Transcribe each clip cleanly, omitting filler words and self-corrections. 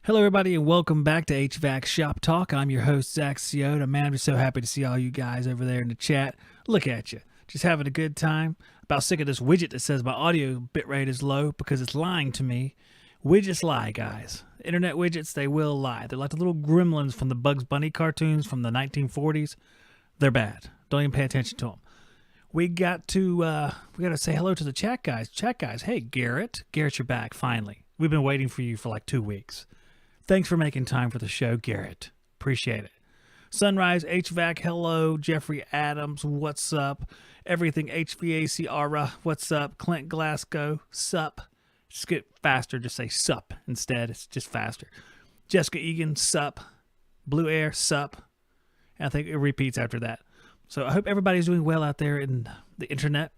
Hello, everybody, and welcome back to HVAC Shop Talk. I'm your host, Zach Ciota. Man, I'm just so happy to see all you guys over there in the chat. Look at you, just having a good time. About sick of this widget that says my audio bitrate is low because it's lying to me. Widgets lie, guys. Internet widgets, they will lie. They're like the little gremlins from the Bugs Bunny cartoons from the 1940s. They're bad. Don't even pay attention to them. We got to say hello to the chat guys. Chat guys, hey, Garrett. Garrett, you're back, finally. We've been waiting for you for like 2 weeks. Thanks for making time for the show, Garrett. Appreciate it. Sunrise HVAC, hello. Jeffrey Adams, what's up? Everything HVAC Aura, what's up? Clint Glasgow, sup. Just get faster, just say sup instead. It's just faster. Jessica Egan, sup. Blue Air, sup. And I think it repeats after that. So I hope everybody's doing well out there in the internet.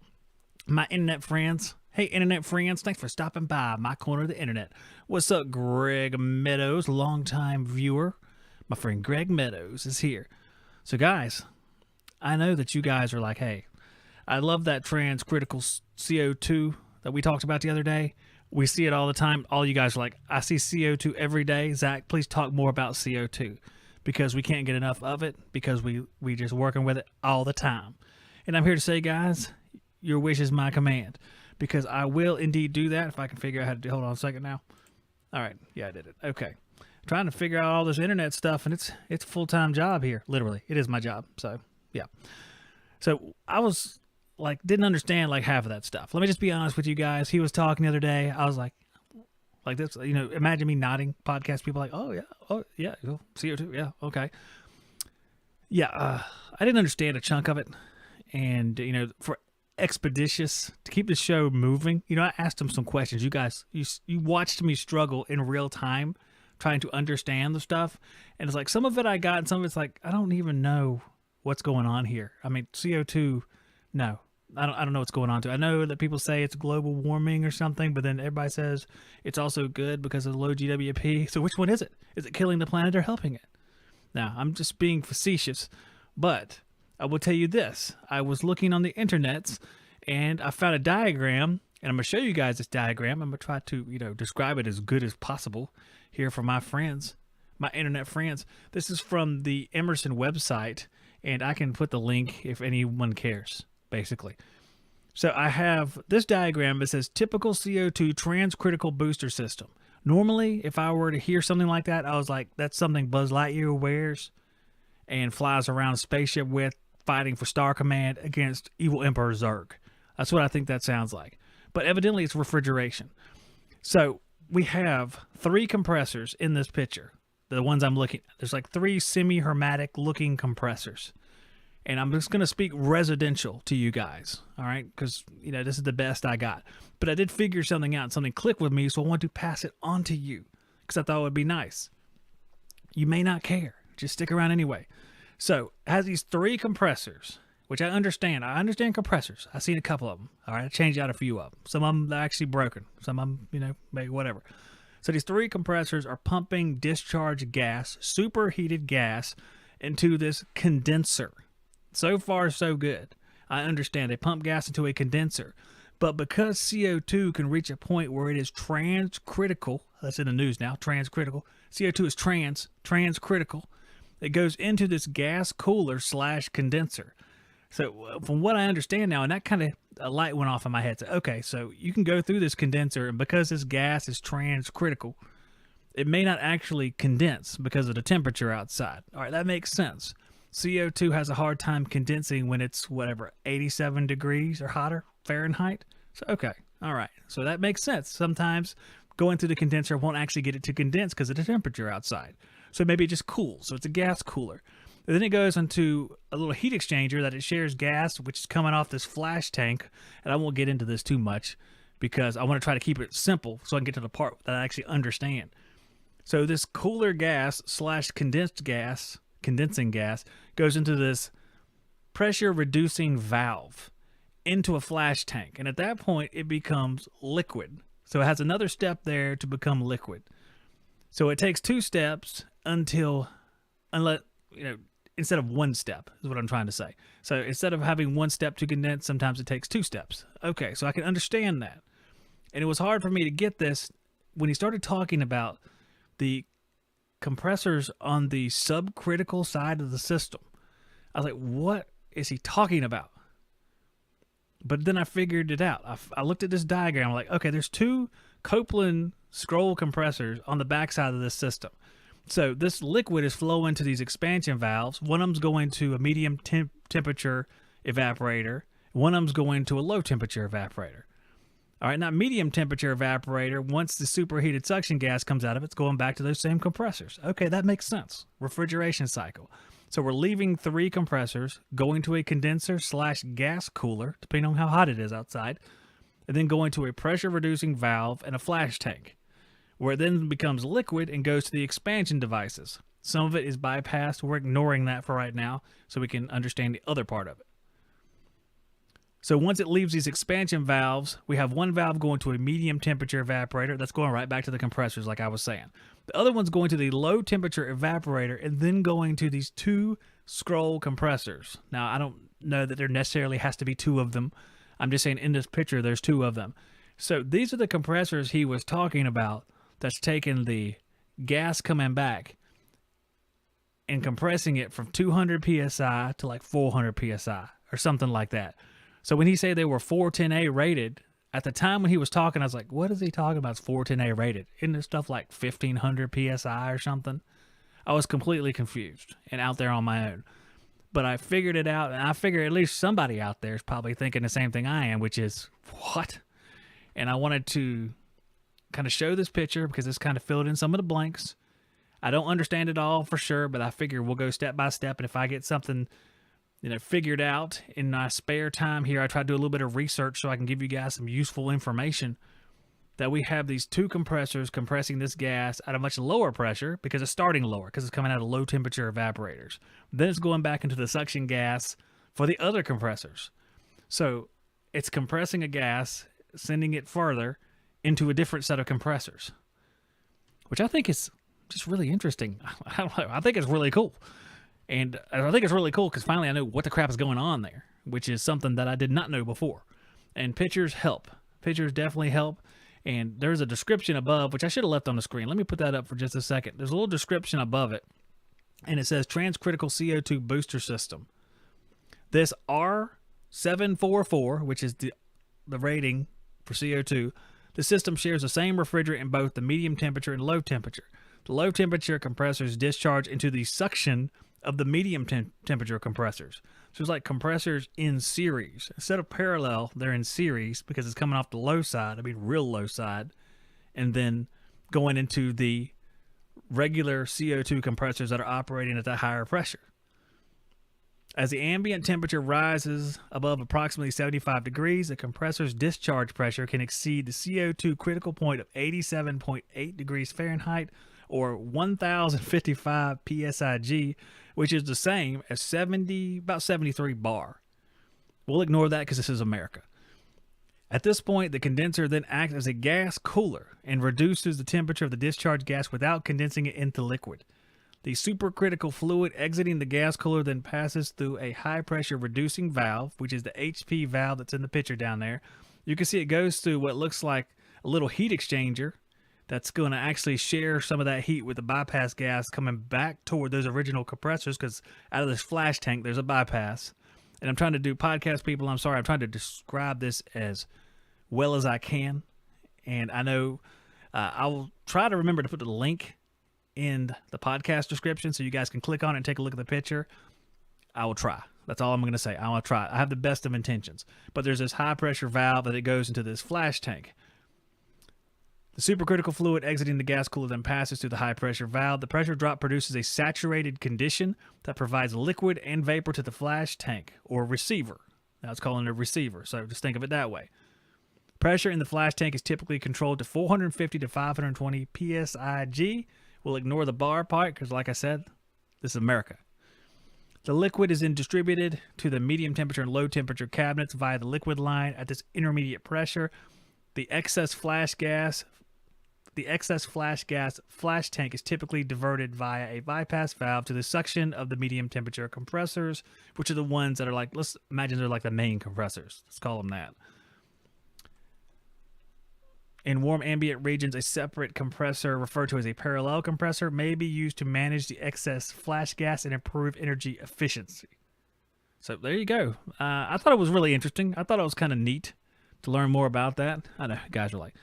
My internet friends. Hey, internet friends, thanks for stopping by my corner of the internet. What's up, Greg Meadows, longtime viewer? My friend Greg Meadows is here. So, guys, I know that you guys are like, hey, I love that transcritical CO2 that we talked about the other day. We see it all the time. All you guys are like, I see CO2 every day. Zach, please talk more about CO2 because we can't get enough of it because we just working with it all the time. And I'm here to say, guys, your wish is my command. Because I will indeed do that if I can figure out how to do. Hold on a second now. All right. Yeah, I did it. Okay. I'm trying to figure out all this internet stuff, and it's a full-time job here. Literally. It is my job. So, yeah. So, I was, like, didn't understand, like, half of that stuff. Let me just be honest with you guys. He was talking the other day. I was like this, you know, imagine me nodding. Podcast people like, oh, yeah, CO2, yeah, okay. Yeah, I didn't understand a chunk of it. And, you know, for expeditious to keep the show moving, you know, I asked him some questions. You guys, you watched me struggle in real time trying to understand the stuff, and it's like some of it I got and some of it's like I don't even know what's going on here. I mean, CO2, no, I don't know what's going on to. I know that people say it's global warming or something, but then everybody says it's also good because of low GWP. So which one is it? Is it killing the planet or helping it? Now, I'm just being facetious, but I will tell you this. I was looking on the internets and I found a diagram, and I'm going to show you guys this diagram. I'm going to try to, you know, describe it as good as possible here for my friends, my internet friends. This is from the Emerson website, and I can put the link if anyone cares, basically. So I have this diagram that says typical CO2 transcritical booster system. Normally, if I were to hear something like that, I was like, that's something Buzz Lightyear wears and flies around a spaceship with, fighting for Star Command against evil Emperor Zurg. That's what I think that sounds like. But evidently it's refrigeration. So we have 3 compressors in this picture. The ones I'm looking at. There's like 3 semi-hermetic looking compressors. And I'm just going to speak residential to you guys. All right? Because, you know, this is the best I got. But I did figure something out. Something clicked with me. So I want to pass it on to you. Because I thought it would be nice. You may not care. Just stick around anyway. So, it has these 3 compressors, which I understand. I understand compressors. I've seen a couple of them. All right, I changed out a few of them. Some of them are actually broken. Some of them, you know, maybe whatever. So, these 3 compressors are pumping discharge gas, superheated gas, into this condenser. So far, so good. I understand. They pump gas into a condenser. But because CO2 can reach a point where it is transcritical, that's in the news now, transcritical. CO2 is transcritical. It goes into this gas cooler / condenser. So from what I understand now, and that kind of a light went off in my head. So, okay, so you can go through this condenser, and because this gas is transcritical, it may not actually condense because of the temperature outside. All right, that makes sense. CO2 has a hard time condensing when it's, 87 degrees or hotter Fahrenheit. So, okay, all right. So that makes sense. Sometimes going through the condenser won't actually get it to condense because of the temperature outside. So maybe it just cools. So it's a gas cooler. And then it goes into a little heat exchanger that it shares gas, which is coming off this flash tank. And I won't get into this too much because I want to try to keep it simple so I can get to the part that I actually understand. So this cooler gas / condensing gas, goes into this pressure reducing valve into a flash tank. And at that point, it becomes liquid. So it has another step there to become liquid. So it takes 2 steps unless, you know, instead of 1 step is what I'm trying to say. So instead of having 1 step to condense, sometimes it takes 2 steps. Okay, so I can understand that. And it was hard for me to get this when he started talking about the compressors on the subcritical side of the system. I was like, what is he talking about? But then I figured it out. I looked at this diagram. I'm like, okay, there's two Copeland scroll compressors on the backside of this system. So this liquid is flowing to these expansion valves. One of them's going to a medium temperature evaporator. One of them's going to a low temperature evaporator. All right, now medium temperature evaporator, once the superheated suction gas comes out of it, it's going back to those same compressors. Okay, that makes sense. Refrigeration cycle. So we're leaving 3 compressors, going to a condenser / gas cooler, depending on how hot it is outside, and then going to a pressure reducing valve and a flash tank, where it then becomes liquid and goes to the expansion devices. Some of it is bypassed. We're ignoring that for right now so we can understand the other part of it. So once it leaves these expansion valves, we have one valve going to a medium temperature evaporator. That's going right back to the compressors, like I was saying. The other one's going to the low temperature evaporator and then going to these 2 scroll compressors. Now, I don't know that there necessarily has to be 2 of them. I'm just saying in this picture, there's 2 of them. So these are the compressors he was talking about that's taking the gas coming back and compressing it from 200 PSI to like 400 PSI or something like that. So when he said they were 410A rated, at the time when he was talking, I was like, what is he talking about? It's 410A rated. Isn't there stuff like 1500 PSI or something? I was completely confused and out there on my own. But I figured it out, and I figure at least somebody out there is probably thinking the same thing I am, which is, what? And I wanted to kind of show this picture because it's kind of filled in some of the blanks. I don't understand it all for sure, but I figure we'll go step by step, and if I get something figured out in my spare time here, I try to do a little bit of research so I can give you guys some useful information that we have these 2 compressors compressing this gas at a much lower pressure because it's starting lower because it's coming out of low temperature evaporators. Then it's going back into the suction gas for the other compressors. So it's compressing a gas, sending it further into a different set of compressors, which I think is just really interesting. I don't know. I think it's really cool. And I think it's really cool because finally I know what the crap is going on there, which is something that I did not know before. And pictures help. Pictures definitely help. And there's a description above, which I should have left on the screen. Let me put that up for just a second. There's a little description above it, and it says Transcritical CO2 Booster System. This R744, which is the rating for CO2, the system shares the same refrigerant in both the medium temperature and low temperature. The low temperature compressors discharge into the suction of the medium temperature compressors. So it's like compressors in series. Instead of parallel, they're in series because it's coming off the low side, real low side, and then going into the regular CO2 compressors that are operating at that higher pressure. As the ambient temperature rises above approximately 75 degrees, the compressor's discharge pressure can exceed the CO2 critical point of 87.8 degrees Fahrenheit or 1055 PSIG, which is the same as about 73 bar. We'll ignore that because this is America. At this point, the condenser then acts as a gas cooler and reduces the temperature of the discharge gas without condensing it into liquid. The supercritical fluid exiting the gas cooler then passes through a high-pressure reducing valve, which is the HP valve that's in the picture down there. You can see it goes through what looks like a little heat exchanger that's going to actually share some of that heat with the bypass gas coming back toward those original compressors, because out of this flash tank, there's a bypass. And I'm trying to do podcast people. I'm sorry. I'm trying to describe this as well as I can. And I know I'll try to remember to put the link in the podcast description so you guys can click on it and take a look at the picture. I will try. That's all I'm going to say. I will try. I have the best of intentions. But there's this high pressure valve that it goes into this flash tank. The supercritical fluid exiting the gas cooler then passes through the high pressure valve. The pressure drop produces a saturated condition that provides liquid and vapor to the flash tank or receiver. Now it's calling it a receiver, so just think of it that way. Pressure in the flash tank is typically controlled to 450 to 520 PSIG. We'll ignore the bar part because, like I said, this is America. The liquid is then distributed to the medium temperature and low temperature cabinets via the liquid line at this intermediate pressure. The excess flash gas flash tank is typically diverted via a bypass valve to the suction of the medium temperature compressors, which are the ones that are like, let's imagine they're like the main compressors. Let's call them that. In warm ambient regions, a separate compressor, referred to as a parallel compressor, may be used to manage the excess flash gas and improve energy efficiency. So there you go. I thought it was really interesting. I thought it was kind of neat to learn more about that. I know guys are like,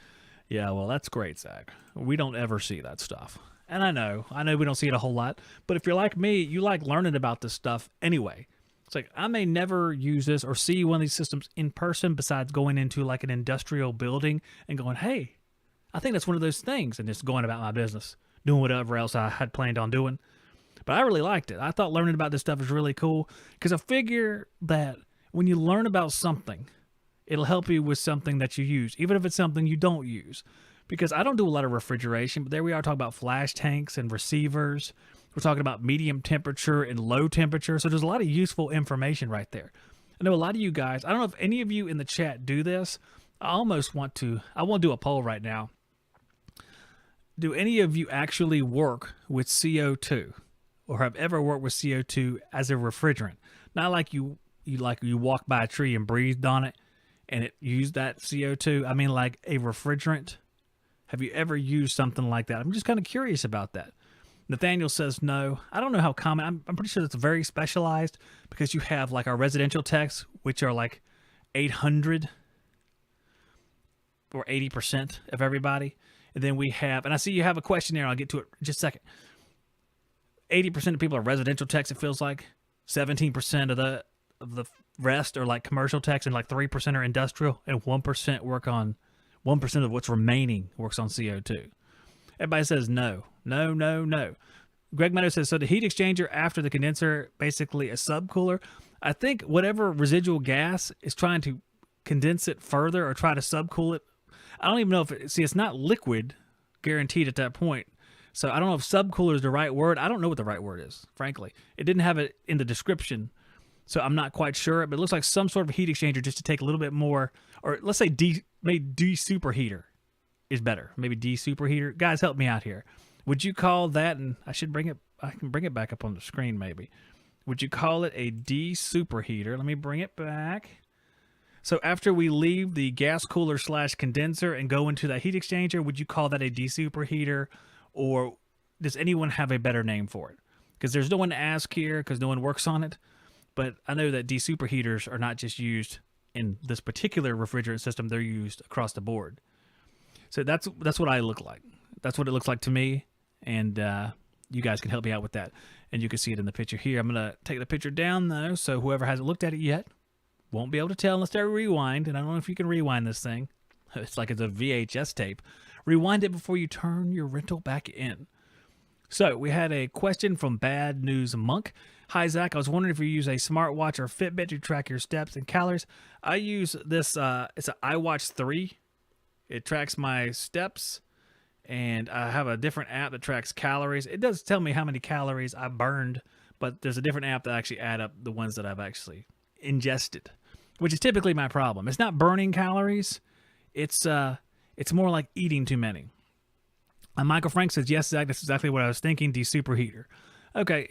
yeah, well, that's great, Zach. We don't ever see that stuff. And I know we don't see it a whole lot. But if you're like me, you like learning about this stuff anyway. It's like, I may never use this or see one of these systems in person besides going into like an industrial building and going, hey, I think that's one of those things, and just going about my business, doing whatever else I had planned on doing. But I really liked it. I thought learning about this stuff is really cool because I figure that when you learn about something, it'll help you with something that you use, even if it's something you don't use. Because I don't do a lot of refrigeration, but there we are talking about flash tanks and receivers. We're talking about medium temperature and low temperature. So there's a lot of useful information right there. I know a lot of you guys, I don't know if any of you in the chat do this. I want to do a poll right now. Do any of you actually work with CO2 or have ever worked with CO2 as a refrigerant? Not like you walk by a tree and breathed on it and it used that CO2. I mean like a refrigerant. Have you ever used something like that? I'm just kind of curious about that. Nathaniel says no. I don't know how common. I'm pretty sure it's very specialized because you have like our residential techs, which are like 800 or 80% of everybody. And then we have, and I see you have a question there. I'll get to it in just a second. 80% of people are residential techs, it feels like. 17% of the rest are like commercial techs, and like 3% are industrial, and 1% of what's remaining works on CO2. Everybody says no. Greg Meadows says, so the heat exchanger after the condenser, basically a subcooler. I think whatever residual gas is trying to condense it further or try to subcool it. I don't even know if it's not liquid guaranteed at that point. So I don't know if subcooler is the right word. I don't know what the right word is, frankly. It didn't have it in the description, so I'm not quite sure. But it looks like some sort of heat exchanger just to take a little bit more, or let's say maybe de-superheater is better. Maybe de-superheater. Guys, help me out here. Would you call that, and I can bring it back up on the screen maybe. Would you call it a de-superheater? Let me bring it back. So after we leave the gas cooler / condenser and go into that heat exchanger, would you call that a de-superheater, or does anyone have a better name for it? Because there's no one to ask here because no one works on it. But I know that de-superheaters are not just used in this particular refrigerant system, they're used across the board. So that's what I look like. That's what it looks like to me, and you guys can help me out with that. And you can see it in the picture here. I'm going to take the picture down, though, so whoever hasn't looked at it yet won't be able to tell unless they rewind. And I don't know if you can rewind this thing. It's like it's a VHS tape. Rewind it before you turn your rental back in. So we had a question from Bad News Monk. Hi, Zach. I was wondering if you use a smartwatch or Fitbit to track your steps and calories. I use this. It's an iWatch 3. It tracks my steps, and I have a different app that tracks calories. It does tell me how many calories I burned, but there's a different app that actually add up the ones that I've actually ingested, which is typically my problem. It's not burning calories. It's more like eating too many. Michael Frank says, yes, Zach, that's exactly what I was thinking, de-superheater. Okay,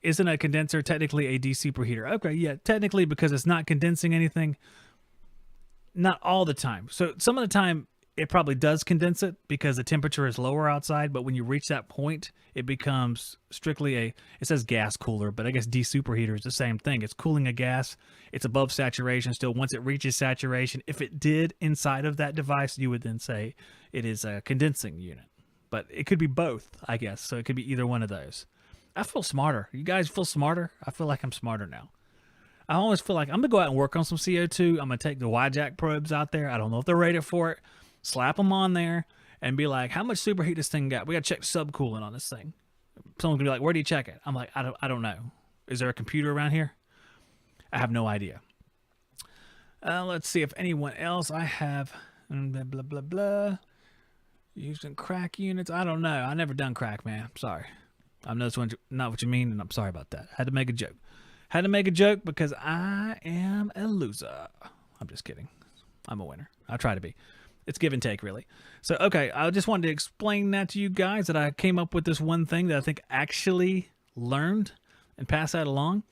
isn't a condenser technically a de-superheater? Okay, yeah, technically because it's not condensing anything. Not all the time. So some of the time it probably does condense it because the temperature is lower outside, but when you reach that point, it becomes strictly it says gas cooler, but I guess de-superheater is the same thing. It's cooling a gas. It's above saturation still. Once it reaches saturation, if it did inside of that device, you would then say it is a condensing unit. But it could be both, I guess. So it could be either one of those. I feel smarter. You guys feel smarter? I feel like I'm smarter now. I always feel like I'm going to go out and work on some CO2. I'm going to take the YJAC probes out there. I don't know if they're rated for it. Slap them on there and be like, how much superheat this thing got? We got to check subcooling on this thing. Someone's going to be like, where do you check it? I'm like, I don't know. Is there a computer around here? I have no idea. Let's see if anyone else I have. Blah, blah, blah, blah. Using crack units. I don't know. I never done crack, man. I'm sorry. I know it's not what you mean, and I'm sorry about that. Had to make a joke. Had to make a joke because I am a loser. I'm just kidding. I'm a winner. I try to be. It's give and take, really. So, okay, I just wanted to explain that to you guys, that I came up with this one thing that I think actually learned and pass that along.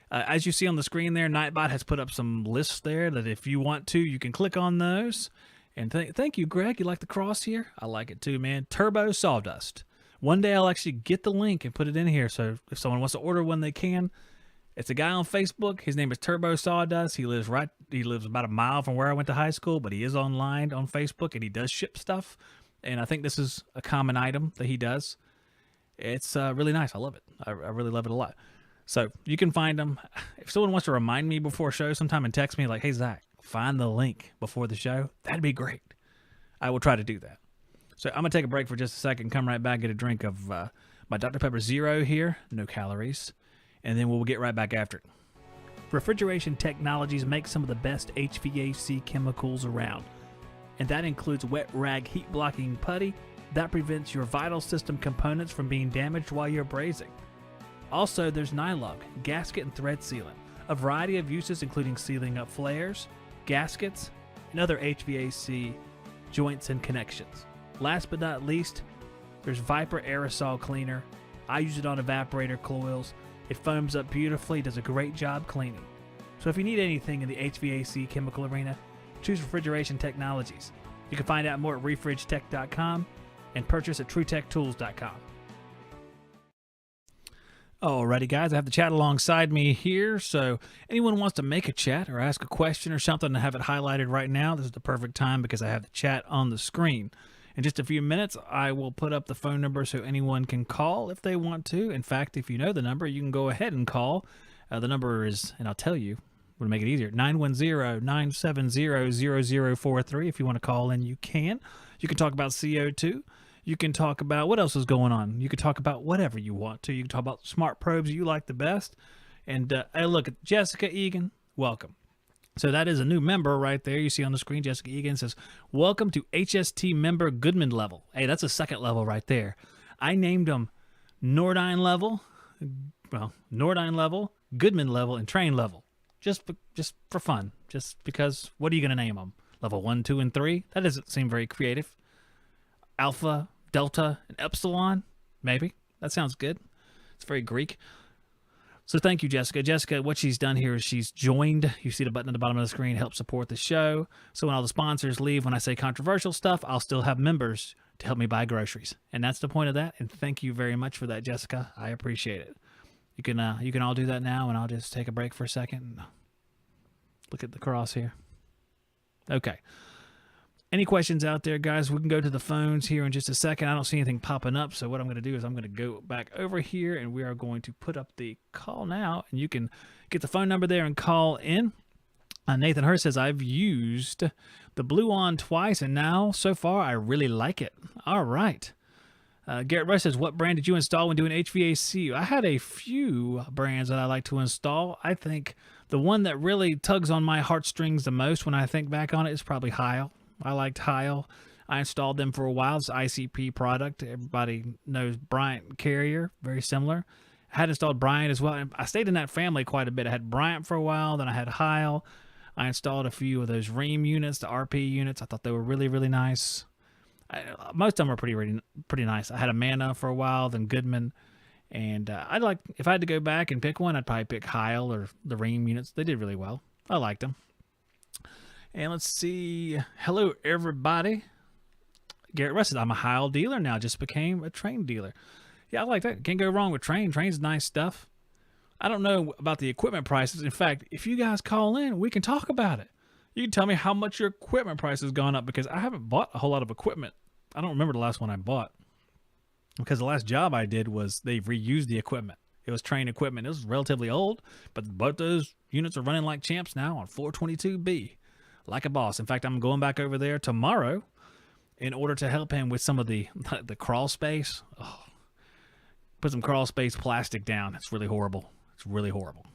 As you see on the screen there, Nightbot has put up some lists there that if you want to, you can click on those And thank you, Greg. You like the cross here? I like it too, man. Turbo Sawdust. One day I'll actually get the link and put it in here, so if someone wants to order one, they can. It's a guy on Facebook. His name is Turbo Sawdust. He lives about a mile from where I went to high school, but he is online on Facebook, and he does ship stuff. And I think this is a common item that he does. It's really nice. I love it. I really love it a lot. So you can find them. If someone wants to remind me before show sometime and text me like, hey, Zach, find the link before the show, that'd be great. I will try to do that. So I'm going to take a break for just a second, come right back, get a drink of my Dr. Pepper Zero here, no calories, and then we'll get right back after it. Refrigeration Technologies make some of the best HVAC chemicals around, and that includes wet rag heat blocking putty that prevents your vital system components from being damaged while you're brazing. Also, there's Nylog, gasket and thread sealant, a variety of uses including sealing up flares, gaskets, and other HVAC joints and connections. Last but not least, there's Viper Aerosol Cleaner. I use it on evaporator coils. It foams up beautifully, does a great job cleaning. So if you need anything in the HVAC chemical arena, choose Refrigeration Technologies. You can find out more at refridgetech.com and purchase at truetechtools.com. Alrighty, guys, I have the chat alongside me here, so anyone wants to make a chat or ask a question or something and have it highlighted right now, this is the perfect time because I have the chat on the screen. In just a few minutes, I will put up the phone number so anyone can call if they want to. In fact, if you know the number, you can go ahead and call. The number is, and I'll tell you, we'll make it easier, 910-970-0043. If you want to call in, you can. You can talk about CO2. You can talk about what else is going on. You can talk about whatever you want to. You can talk about smart probes you like the best. And hey, look at Jessica Egan. Welcome. So that is a new member right there. You see on the screen, Jessica Egan says, welcome to HST member Goodman level. Hey, that's a second level right there. I named them Nordine level, Goodman level, and Train level. Just for fun. Just because, what are you going to name them? Level 1, 2, and 3? That doesn't seem very creative. Alpha, Delta, and Epsilon? Maybe. That sounds good. It's very Greek. So thank you, Jessica. Jessica, what she's done here is she's joined. You see the button at the bottom of the screen, help support the show. So when all the sponsors leave, when I say controversial stuff, I'll still have members to help me buy groceries. And that's the point of that. And thank you very much for that, Jessica. I appreciate it. You can all do that now, and I'll just take a break for a second. Look at the cross here. Okay. Any questions out there, guys? We can go to the phones here in just a second. I don't see anything popping up, so what I'm going to do is I'm going to go back over here, and we are going to put up the call now, and you can get the phone number there and call in. Nathan Hurst says, I've used the Blue On twice, and now, so far, I really like it. All right. Garrett Rush says, what brand did you install when doing HVAC? I had a few brands that I like to install. I think the one that really tugs on my heartstrings the most when I think back on it is probably Heil. I liked Heil. I installed them for a while. It's an ICP product. Everybody knows Bryant Carrier, very similar. I had installed Bryant as well. And I stayed in that family quite a bit. I had Bryant for a while, then I had Heil. I installed a few of those Ream units, the RP units. I thought they were really, really nice. Most of them were pretty nice. I had a Mana for a while, then Goodman. And if I had to go back and pick one, I'd probably pick Heil or the Ream units. They did really well. I liked them. And let's see. Hello, everybody. Garrett Russ says, I'm a Heil dealer now. Just became a Train dealer. Yeah, I like that. Can't go wrong with Train. Train's nice stuff. I don't know about the equipment prices. In fact, if you guys call in, we can talk about it. You can tell me how much your equipment price has gone up because I haven't bought a whole lot of equipment. I don't remember the last one I bought because the last job I did was they've reused the equipment. It was Train equipment. It was relatively old, but both those units are running like champs now on 422B. Like a boss. In fact, I'm going back over there tomorrow in order to help him with some of the crawl space. Oh, put some crawl space plastic down. It's really horrible. It's really horrible.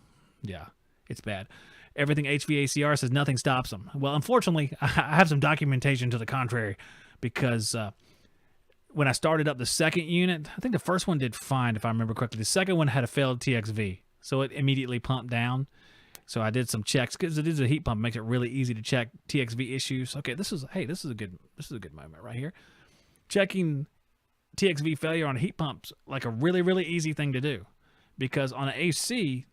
Yeah, it's bad. Everything HVACR says nothing stops them. Well, unfortunately, I have some documentation to the contrary because when I started up the second unit, I think the first one did fine if I remember correctly. The second one had a failed TXV, so it immediately pumped down. So I did some checks because it is a heat pump. It makes it really easy to check TXV issues. Okay, this is a good moment right here. Checking TXV failure on a heat pump's like a really, really easy thing to do because on an AC,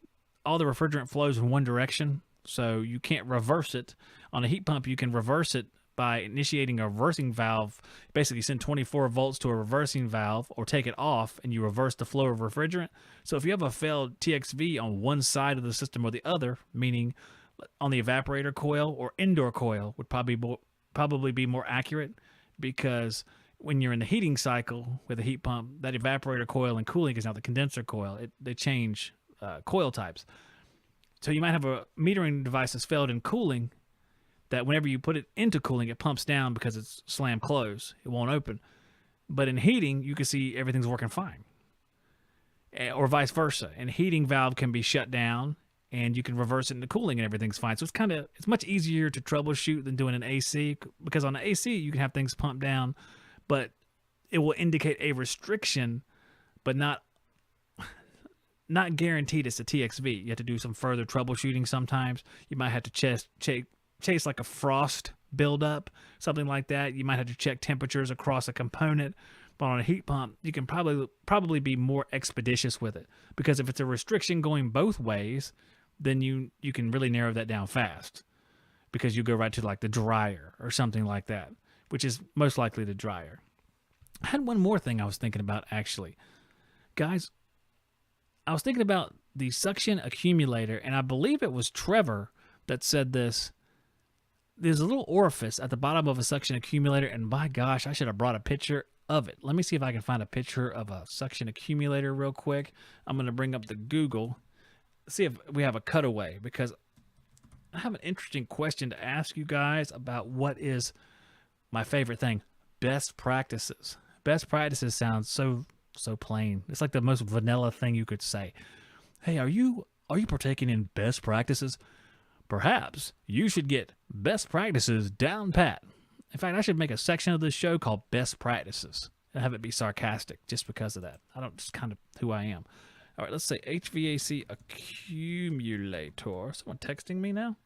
all the refrigerant flows in one direction, so you can't reverse it. On a heat pump, you can reverse it by initiating a reversing valve. Basically, send 24 volts to a reversing valve or take it off, and you reverse the flow of refrigerant. So if you have a failed TXV on one side of the system or the other, meaning on the evaporator coil or indoor coil would probably be more accurate, because when you're in the heating cycle with a heat pump, that evaporator coil and cooling is now the condenser coil. They change coil types. So you might have a metering device that's failed in cooling, that whenever you put it into cooling, it pumps down because it's slammed closed. It won't open. But in heating, you can see everything's working fine. Or vice versa. And heating valve can be shut down, and you can reverse it into cooling and everything's fine. So it's much easier to troubleshoot than doing an AC, because on the AC, you can have things pumped down, but it will indicate a restriction, but not guaranteed it's a TXV. You have to do some further troubleshooting sometimes. You might have to chase like a frost buildup, something like that. You might have to check temperatures across a component. But on a heat pump, you can probably be more expeditious with it, because if it's a restriction going both ways, then you can really narrow that down fast, because you go right to like the dryer or something like that, which is most likely the dryer. I had one more thing I was thinking about, actually. Guys, I was thinking about the suction accumulator, and I believe it was Trevor that said this. There's a little orifice at the bottom of a suction accumulator, and by gosh, I should have brought a picture of it. Let me see if I can find a picture of a suction accumulator real quick. I'm going to bring up the Google, see if we have a cutaway, because I have an interesting question to ask you guys about what is my favorite thing, best practices. Best practices sounds so plain. It's like the most vanilla thing you could say. Hey, are you partaking in best practices? Perhaps you should get best practices down pat. In fact, I should make a section of this show called Best Practices and have it be sarcastic just because of that. Just kind of who I am. All right, let's say HVAC accumulator. Someone texting me now?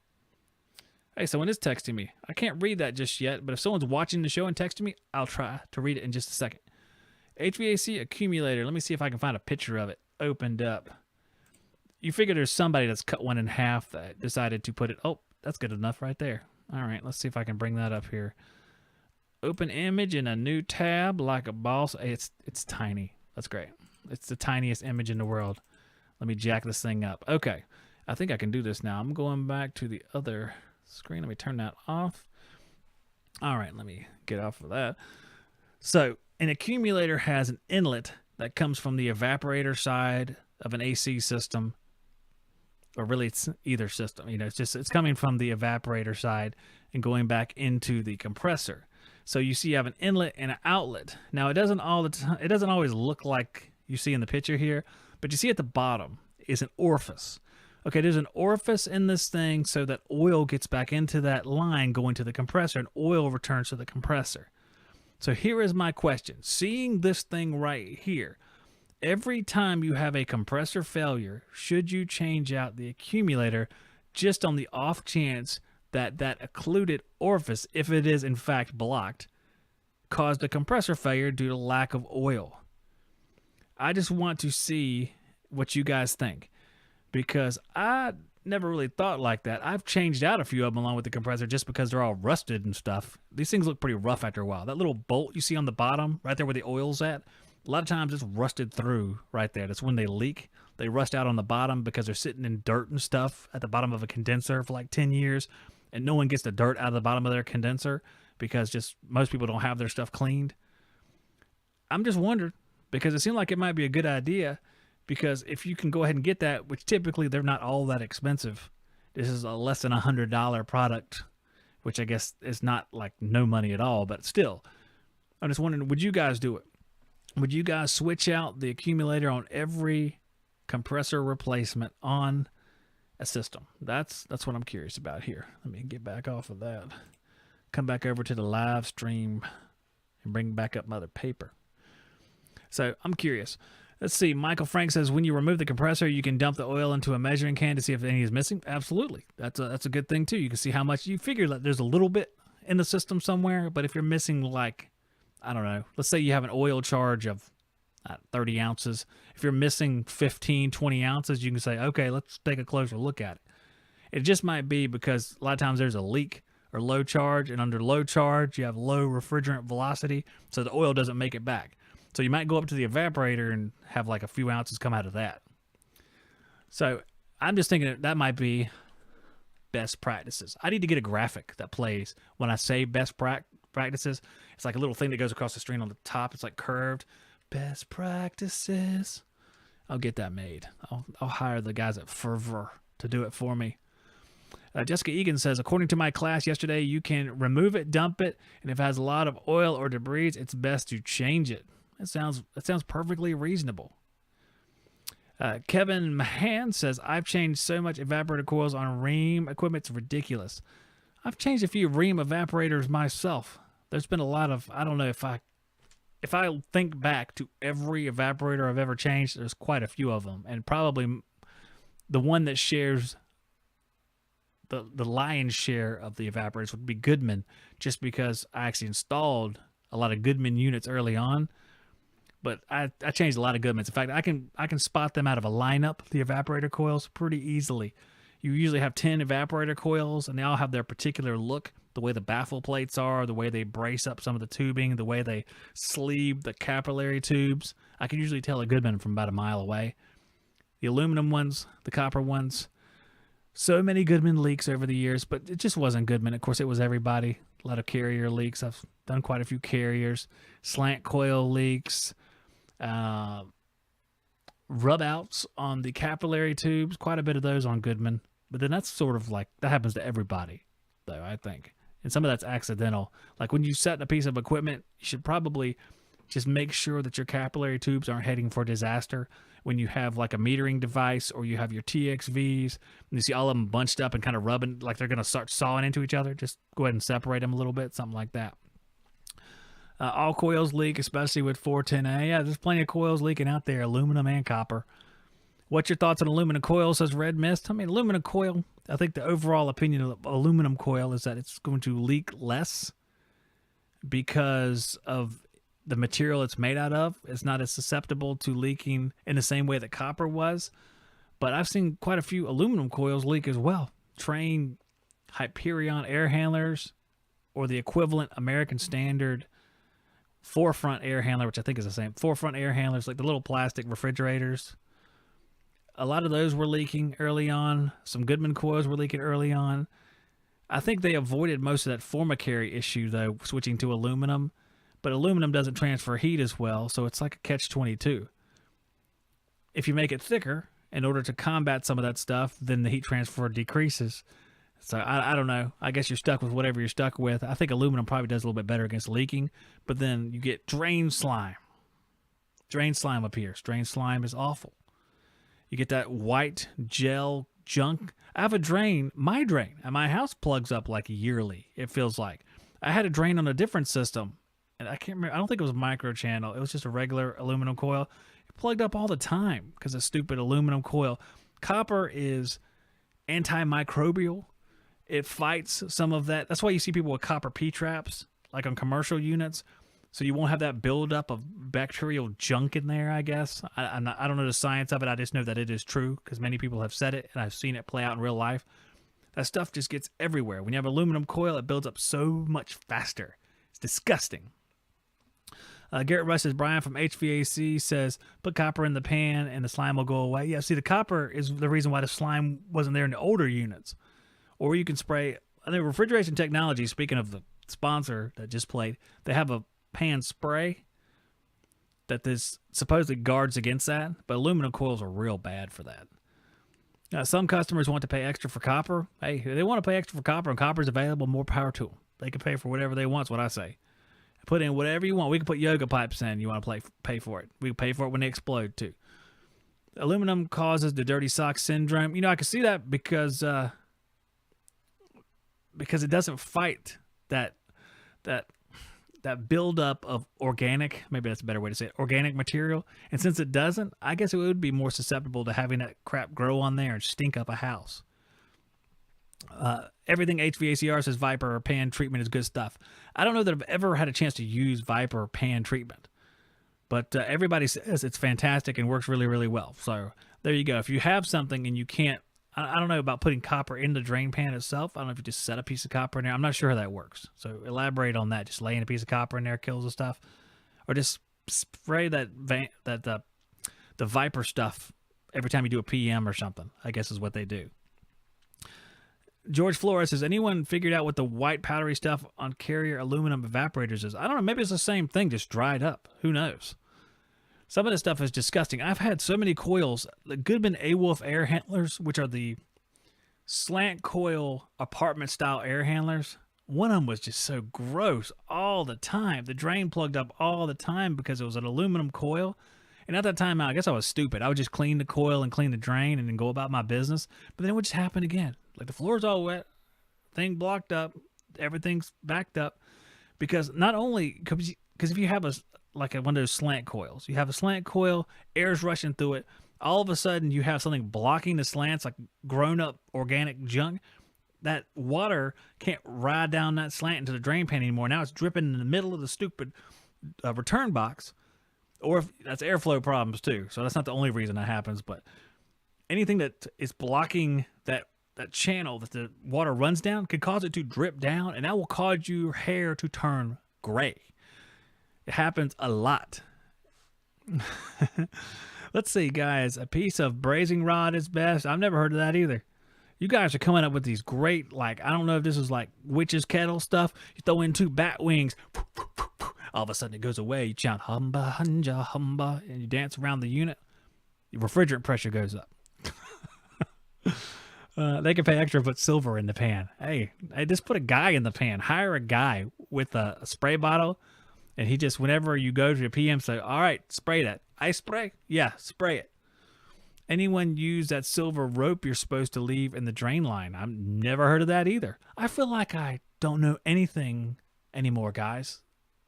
Hey, someone is texting me. I can't read that just yet, but if someone's watching the show and texting me, I'll try to read it in just a second. HVAC accumulator. Let me see if I can find a picture of it opened up. You figure there's somebody that's cut one in half that decided to put it. Oh, that's good enough right there. All right, let's see if I can bring that up here. Open image in a new tab like a boss. Hey, it's tiny. That's great. It's the tiniest image in the world. Let me jack this thing up. Okay, I think I can do this now. I'm going back to the other screen. Let me turn that off. All right, let me get off of that. So an accumulator has an inlet that comes from the evaporator side of an AC system, or really it's either system. It's coming from the evaporator side and going back into the compressor. So you see you have an inlet and an outlet. Now it doesn't always look like you see in the picture here, but you see at the bottom is an orifice. Okay, there's an orifice in this thing so that oil gets back into that line going to the compressor, and oil returns to the compressor. So here is my question. Seeing this thing right here, every time you have a compressor failure, should you change out the accumulator just on the off chance that that occluded orifice, if it is in fact blocked, caused a compressor failure due to lack of oil? I just want to see what you guys think, because I never really thought like that. I've changed out a few of them along with the compressor just because they're all rusted and stuff. These things look pretty rough after a while. That little bolt you see on the bottom, right there where the oil's at, a lot of times it's rusted through right there. That's when they leak. They rust out on the bottom because they're sitting in dirt and stuff at the bottom of a condenser for like 10 years, and no one gets the dirt out of the bottom of their condenser because just most people don't have their stuff cleaned. I'm just wondering, because it seemed like it might be a good idea, because if you can go ahead and get that, which typically they're not all that expensive. This is a less than $100 product, which I guess is not like no money at all, but still. I'm just wondering, would you guys do it? Would you guys switch out the accumulator on every compressor replacement on a system? That's what I'm curious about here. Let me get back off of that. Come back over to the live stream and bring back up my other paper. So I'm curious. Let's see. Michael Frank says, when you remove the compressor, you can dump the oil into a measuring can to see if any is missing. Absolutely. That's a good thing too. You can see how much. You figure that there's a little bit in the system somewhere, but if you're missing, like, I don't know, let's say you have an oil charge of 30 ounces. If you're missing 15, 20 ounces, you can say, okay, let's take a closer look at it. It just might be because a lot of times there's a leak or low charge, and under low charge, you have low refrigerant velocity, so the oil doesn't make it back. So you might go up to the evaporator and have like a few ounces come out of that. So I'm just thinking that might be best practices. I need to get a graphic that plays when I say best practices. It's like a little thing that goes across the screen on the top. It's like curved. Best practices. I'll get that made. I'll hire the guys at Fervor to do it for me. Jessica Egan says, according to my class yesterday, you can remove it, dump it, and if it has a lot of oil or debris, it's best to change it. That sounds perfectly reasonable. Kevin Mahan says, I've changed so much evaporator coils on Rheem equipment, it's ridiculous. I've changed a few Rheem evaporators myself. There's been a lot of, I don't know if I think back to every evaporator I've ever changed, there's quite a few of them. And probably the one that shares the lion's share of the evaporators would be Goodman, just because I actually installed a lot of Goodman units early on. But I changed a lot of Goodmans. In fact, I can spot them out of a lineup, the evaporator coils, pretty easily. You usually have 10 evaporator coils, and they all have their particular look. The way the baffle plates are, the way they brace up some of the tubing, the way they sleeve the capillary tubes. I can usually tell a Goodman from about a mile away. The aluminum ones, the copper ones. So many Goodman leaks over the years, but it just wasn't Goodman. Of course, it was everybody. A lot of carrier leaks. I've done quite a few carriers. Slant coil leaks. Rub outs on the capillary tubes. Quite a bit of those on Goodman. But then that's sort of like, that happens to everybody, though, I think. And some of that's accidental. Like when you set a piece of equipment, you should probably just make sure that your capillary tubes aren't heading for disaster. When you have like a metering device or you have your TXVs and you see all of them bunched up and kind of rubbing like they're going to start sawing into each other, just go ahead and separate them a little bit, something like that. All coils leak, especially with 410A. Yeah, there's plenty of coils leaking out there, aluminum and copper. What's your thoughts on aluminum coil, says Red Mist? I mean, aluminum coil, I think the overall opinion of aluminum coil is that it's going to leak less because of the material it's made out of. It's not as susceptible to leaking in the same way that copper was. But I've seen quite a few aluminum coils leak as well. Trane Hyperion air handlers or the equivalent American Standard Forefront air handler, which I think is the same. Forefront air handlers, like the little plastic refrigerators. A lot of those were leaking early on. Some Goodman coils were leaking early on. I think they avoided most of that Formicarry issue, though, switching to aluminum. But aluminum doesn't transfer heat as well, so it's like a catch-22. If you make it thicker, in order to combat some of that stuff, then the heat transfer decreases. So I don't know. I guess you're stuck with whatever you're stuck with. I think aluminum probably does a little bit better against leaking, but then you get drain slime. Drain slime appears. Drain slime is awful. You get that white gel junk. I have a drain. My drain at my house plugs up like yearly, it feels like. I had a drain on a different system, and I can't remember. I don't think it was a microchannel. It was just a regular aluminum coil. It plugged up all the time because of stupid aluminum coil. Copper is antimicrobial. It fights some of that. That's why you see people with copper P-traps, like on commercial units. So you won't have that buildup of bacterial junk in there, I guess. I don't know the science of it. I just know that it is true because many people have said it, and I've seen it play out in real life. That stuff just gets everywhere. When you have aluminum coil, it builds up so much faster. It's disgusting. Garrett Rush says, Brian from HVAC says, put copper in the pan and the slime will go away. Yeah, see, the copper is the reason why the slime wasn't there in the older units. Or you can spray, I think Refrigeration Technology, speaking of the sponsor that just played, they have a pan spray that this supposedly guards against that, but aluminum coils are real bad for that. Some customers want to pay extra for copper. Hey, if they want to pay extra for copper and copper's available, more power to them. They can pay for whatever they want, is what I say. Put in whatever you want. We can put yoga pipes in. You want to pay for it. We can pay for it when they explode, too. Aluminum causes the dirty sock syndrome. You know, I can see that because it doesn't fight that buildup of organic, maybe that's a better way to say it, organic material. And since it doesn't, I guess it would be more susceptible to having that crap grow on there and stink up a house. Everything HVACR says Viper or pan treatment is good stuff. I don't know that I've ever had a chance to use Viper pan treatment, but everybody says it's fantastic and works really, really well. So there you go. If you have something and you can't I don't know about putting copper in the drain pan itself. I don't know if you just set a piece of copper in there. I'm not sure how that works. So elaborate on that. Just laying a piece of copper in there kills the stuff, or just spray the Viper stuff every time you do a PM or something, I guess is what they do. George Flores says, anyone figured out what the white powdery stuff on Carrier aluminum evaporators is? I don't know. Maybe it's the same thing, just dried up. Who knows? Some of this stuff is disgusting. I've had so many coils, the Goodman A-Wolf air handlers, which are the slant coil apartment style air handlers. One of them was just so gross all the time. The drain plugged up all the time because it was an aluminum coil. And at that time, I guess I was stupid. I would just clean the coil and clean the drain and then go about my business. But then it would just happen again. Like the floor's all wet, thing blocked up, everything's backed up. Because not only, because if you have one of those slant coils, you have a slant coil, air's rushing through it, all of a sudden you have something blocking the slants, like grown up organic junk. That water can't ride down that slant into the drain pan anymore. Now it's dripping in the middle of the stupid return box. Or if that's airflow problems too. So that's not the only reason that happens, but anything that is blocking that channel that the water runs down could cause it to drip down, and that will cause your hair to turn gray. It happens a lot. Let's see, guys. A piece of brazing rod is best. I've never heard of that either. You guys are coming up with these great, like, I don't know if this is like witch's kettle stuff. You throw in 2 bat wings. All of a sudden it goes away. You chant humba, hunja, humba, and you dance around the unit. Your refrigerant pressure goes up. They can pay extra to put silver in the pan. Hey, just put a guy in the pan. Hire a guy with a spray bottle, and he just, whenever you go to your PM, say, all right, spray that. Ice spray? Yeah, spray it. Anyone use that silver rope you're supposed to leave in the drain line? I've never heard of that either. I feel like I don't know anything anymore, guys.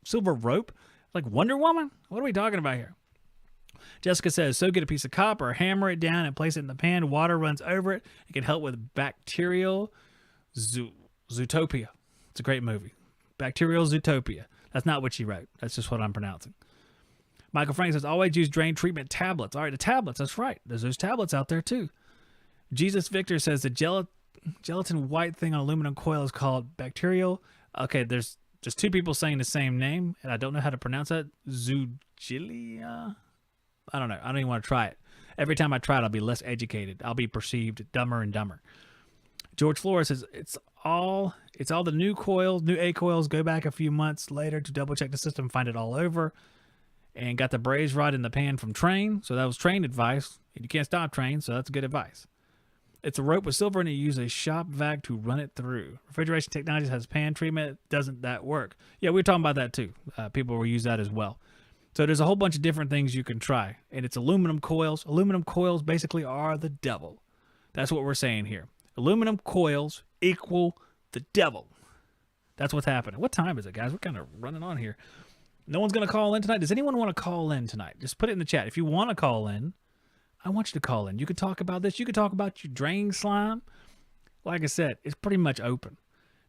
Silver rope? Like Wonder Woman? What are we talking about here? Jessica says, so get a piece of copper, hammer it down, and place it in the pan. Water runs over it. It can help with bacterial Zootopia. It's a great movie. Bacterial Zootopia. That's not what she wrote. That's just what I'm pronouncing. Michael Frank says, always use drain treatment tablets. All right, the tablets, that's right. There's those tablets out there too. Jesus Victor says the gelatin white thing on aluminum coil is called bacterial. Okay, there's just 2 people saying the same name, and I don't know how to pronounce that. Zuglia? I don't know. I don't even want to try it. Every time I try it, I'll be less educated. I'll be perceived dumber and dumber. George Flores says, it's all the new coils, new A coils. Go back a few months later to double check the system, find it all over. And got the braze rod in the pan from Train. So that was Train advice. You can't stop Train, so that's good advice. It's a rope with silver, and you use a shop vac to run it through. Refrigeration Technologies has pan treatment. Doesn't that work? Yeah, we were talking about that too. People will use that as well. So there's a whole bunch of different things you can try. And it's aluminum coils. Aluminum coils basically are the devil. That's what we're saying here. Aluminum coils equal the devil. That's what's happening. What time is it, guys? We're kind of running on here. No one's going to call in tonight. Does anyone want to call in tonight? Just put it in the chat. If you want to call in, I want you to call in. You could talk about this. You could talk about your drain slime. Like I said, it's pretty much open.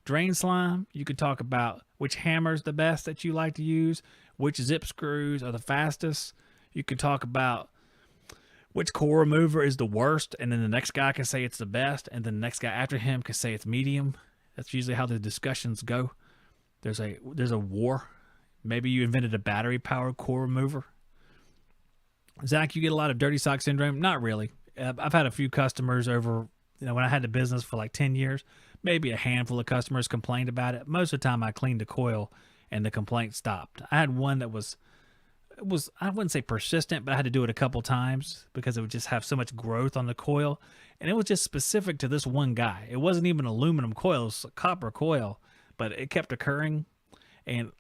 Drain slime, you could talk about which hammer's the best that you like to use, which zip screws are the fastest. You could talk about which core remover is the worst, and then the next guy can say it's the best, and then the next guy after him can say it's medium. That's usually how the discussions go. There's a war. Maybe you invented a battery-powered core remover. Zach, you get a lot of dirty sock syndrome? Not really. I've had a few customers over, when I had the business for like 10 years, maybe a handful of customers complained about it. Most of the time I cleaned the coil and the complaint stopped. I had one that was, I wouldn't say persistent, but I had to do it a couple times because it would just have so much growth on the coil. And it was just specific to this one guy. It wasn't even aluminum coil, it was a copper coil, but it kept occurring. And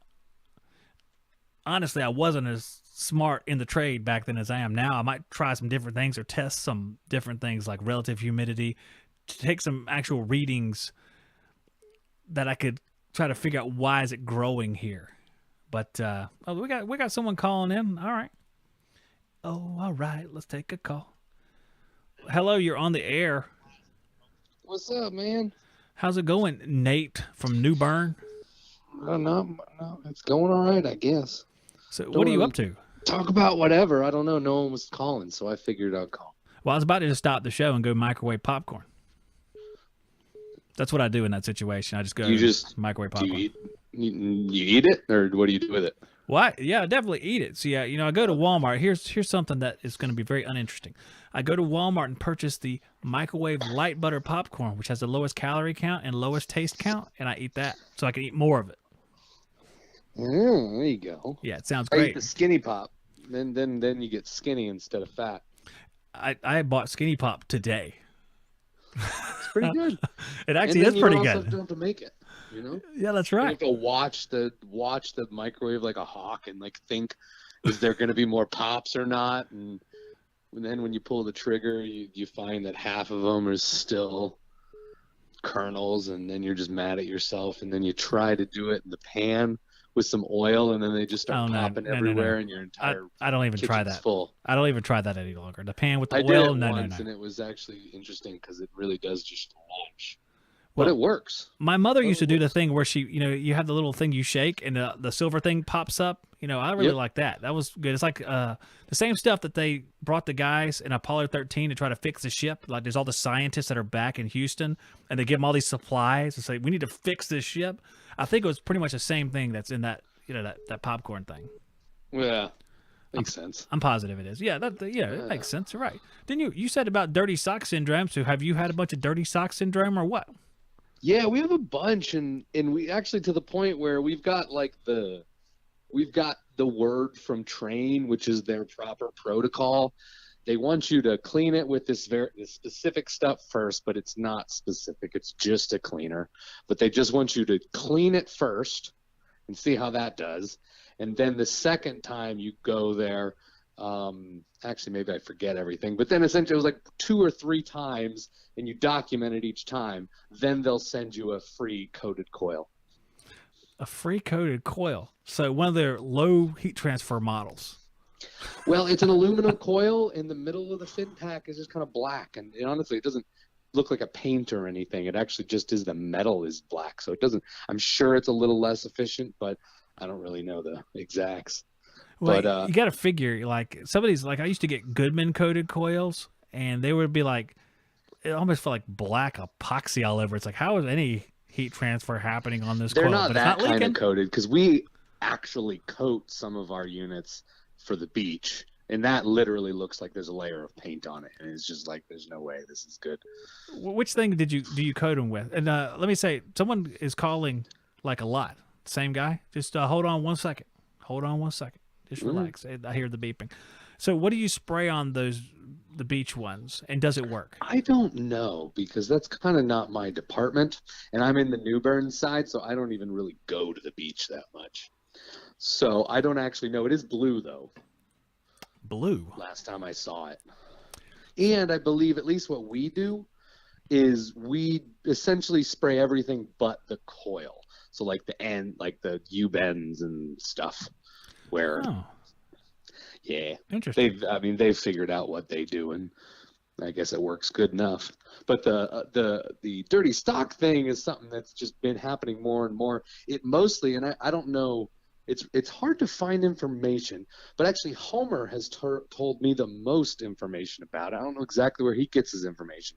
honestly, I wasn't as smart in the trade back then as I am now. I might try some different things or test some different things like relative humidity to take some actual readings that I could try to figure out why is it growing here. But we got someone calling in. All right. Oh, all right. Let's take a call. Hello, you're on the air. What's up, man? How's it going, Nate from New Bern? No, it's going all right, I guess. So what are you up to? Talk about whatever. I don't know. No one was calling, so I figured I'd call. Well, I was about to just stop the show and go microwave popcorn. That's what I do in that situation. I just go You just microwave do popcorn. you eat it, or what do you do with it? Well, yeah, I definitely eat it. So yeah, I go to Walmart. Here's something that is going to be very uninteresting. I go to Walmart and purchase the microwave light butter popcorn, which has the lowest calorie count and lowest taste count, and I eat that so I can eat more of it. There you go. Yeah, it sounds I eat great. the skinny pop. Then you get skinny instead of fat. I bought Skinny Pop today. It's pretty good. It actually is pretty You good. don't have to make it. Yeah, that's You right. have to watch the microwave like a hawk and like think, is there going to be more pops or not? And then when you pull the trigger, you find that half of them are still kernels, and then you're just mad at yourself. And then you try to do it in the pan with some oil, and then they just start popping everywhere, and your entire I don't even try kitchen's that. full. I don't even try that any longer. The pan with the I oil, did it no. once, and it was actually interesting because it really does just launch. Well, but it works. My mother used to do the thing where she, you have the little thing you shake and the silver thing pops up. I really like that. That was good. It's like the same stuff that they brought the guys in Apollo 13 to try to fix the ship. Like there's all the scientists that are back in Houston, and they give them all these supplies and say, we need to fix this ship. I think it was pretty much the same thing that's in that, that popcorn thing. Yeah. Makes sense. I'm positive it is. Yeah, it makes sense. You're right. Didn't you said about dirty sock syndrome, so have you had a bunch of dirty sock syndrome or what? Yeah, we have a bunch, and we actually, to the point where we've got the word from Train, which is their proper protocol. They want you to clean it with this specific stuff first, but it's not specific. It's just a cleaner. But they just want you to clean it first and see how that does. And then the second time you go there, actually maybe I forget everything, but then essentially it was like 2 or 3 times, and you document it each time. Then they'll send you a free coated coil. A free coated coil. So one of their low heat transfer models. Well, it's an aluminum coil. In the middle of the fin pack is just kind of black, and honestly, it doesn't look like a paint or anything. It actually just is, the metal is black, so it doesn't. I'm sure it's a little less efficient, but I don't really know the exacts. Well, but you got to figure, like some of these, like I used to get Goodman coated coils, and they would be like, it almost felt like black epoxy all over. It's like, how is any heat transfer happening on this they're coil? not But that it's not kind leaking. of coated, because we actually coat some of our units for the beach, and that literally looks like there's a layer of paint on it, and it's just like, there's no way this is good. Which thing do you coat them with? And let me say, someone is calling like a lot. Same guy. Just hold on 1 second. Hold on 1 second. Just relax. I hear the beeping. So what do you spray on the beach ones, and does it work? I don't know, because that's kind of not my department, and I'm in the New Bern side, so I don't even really go to the beach that much. So I don't actually know. It is blue, though. Blue. Last time I saw it. And I believe at least what we do is we essentially spray everything but the coil. So like the end, like the U-bends and stuff, where yeah, interesting. They've figured out what they do, and I guess it works good enough. But the dirty stock thing is something that's just been happening more and more. It mostly, and I don't know, it's hard to find information, but actually Homer has told me the most information about it. I don't know exactly where he gets his information,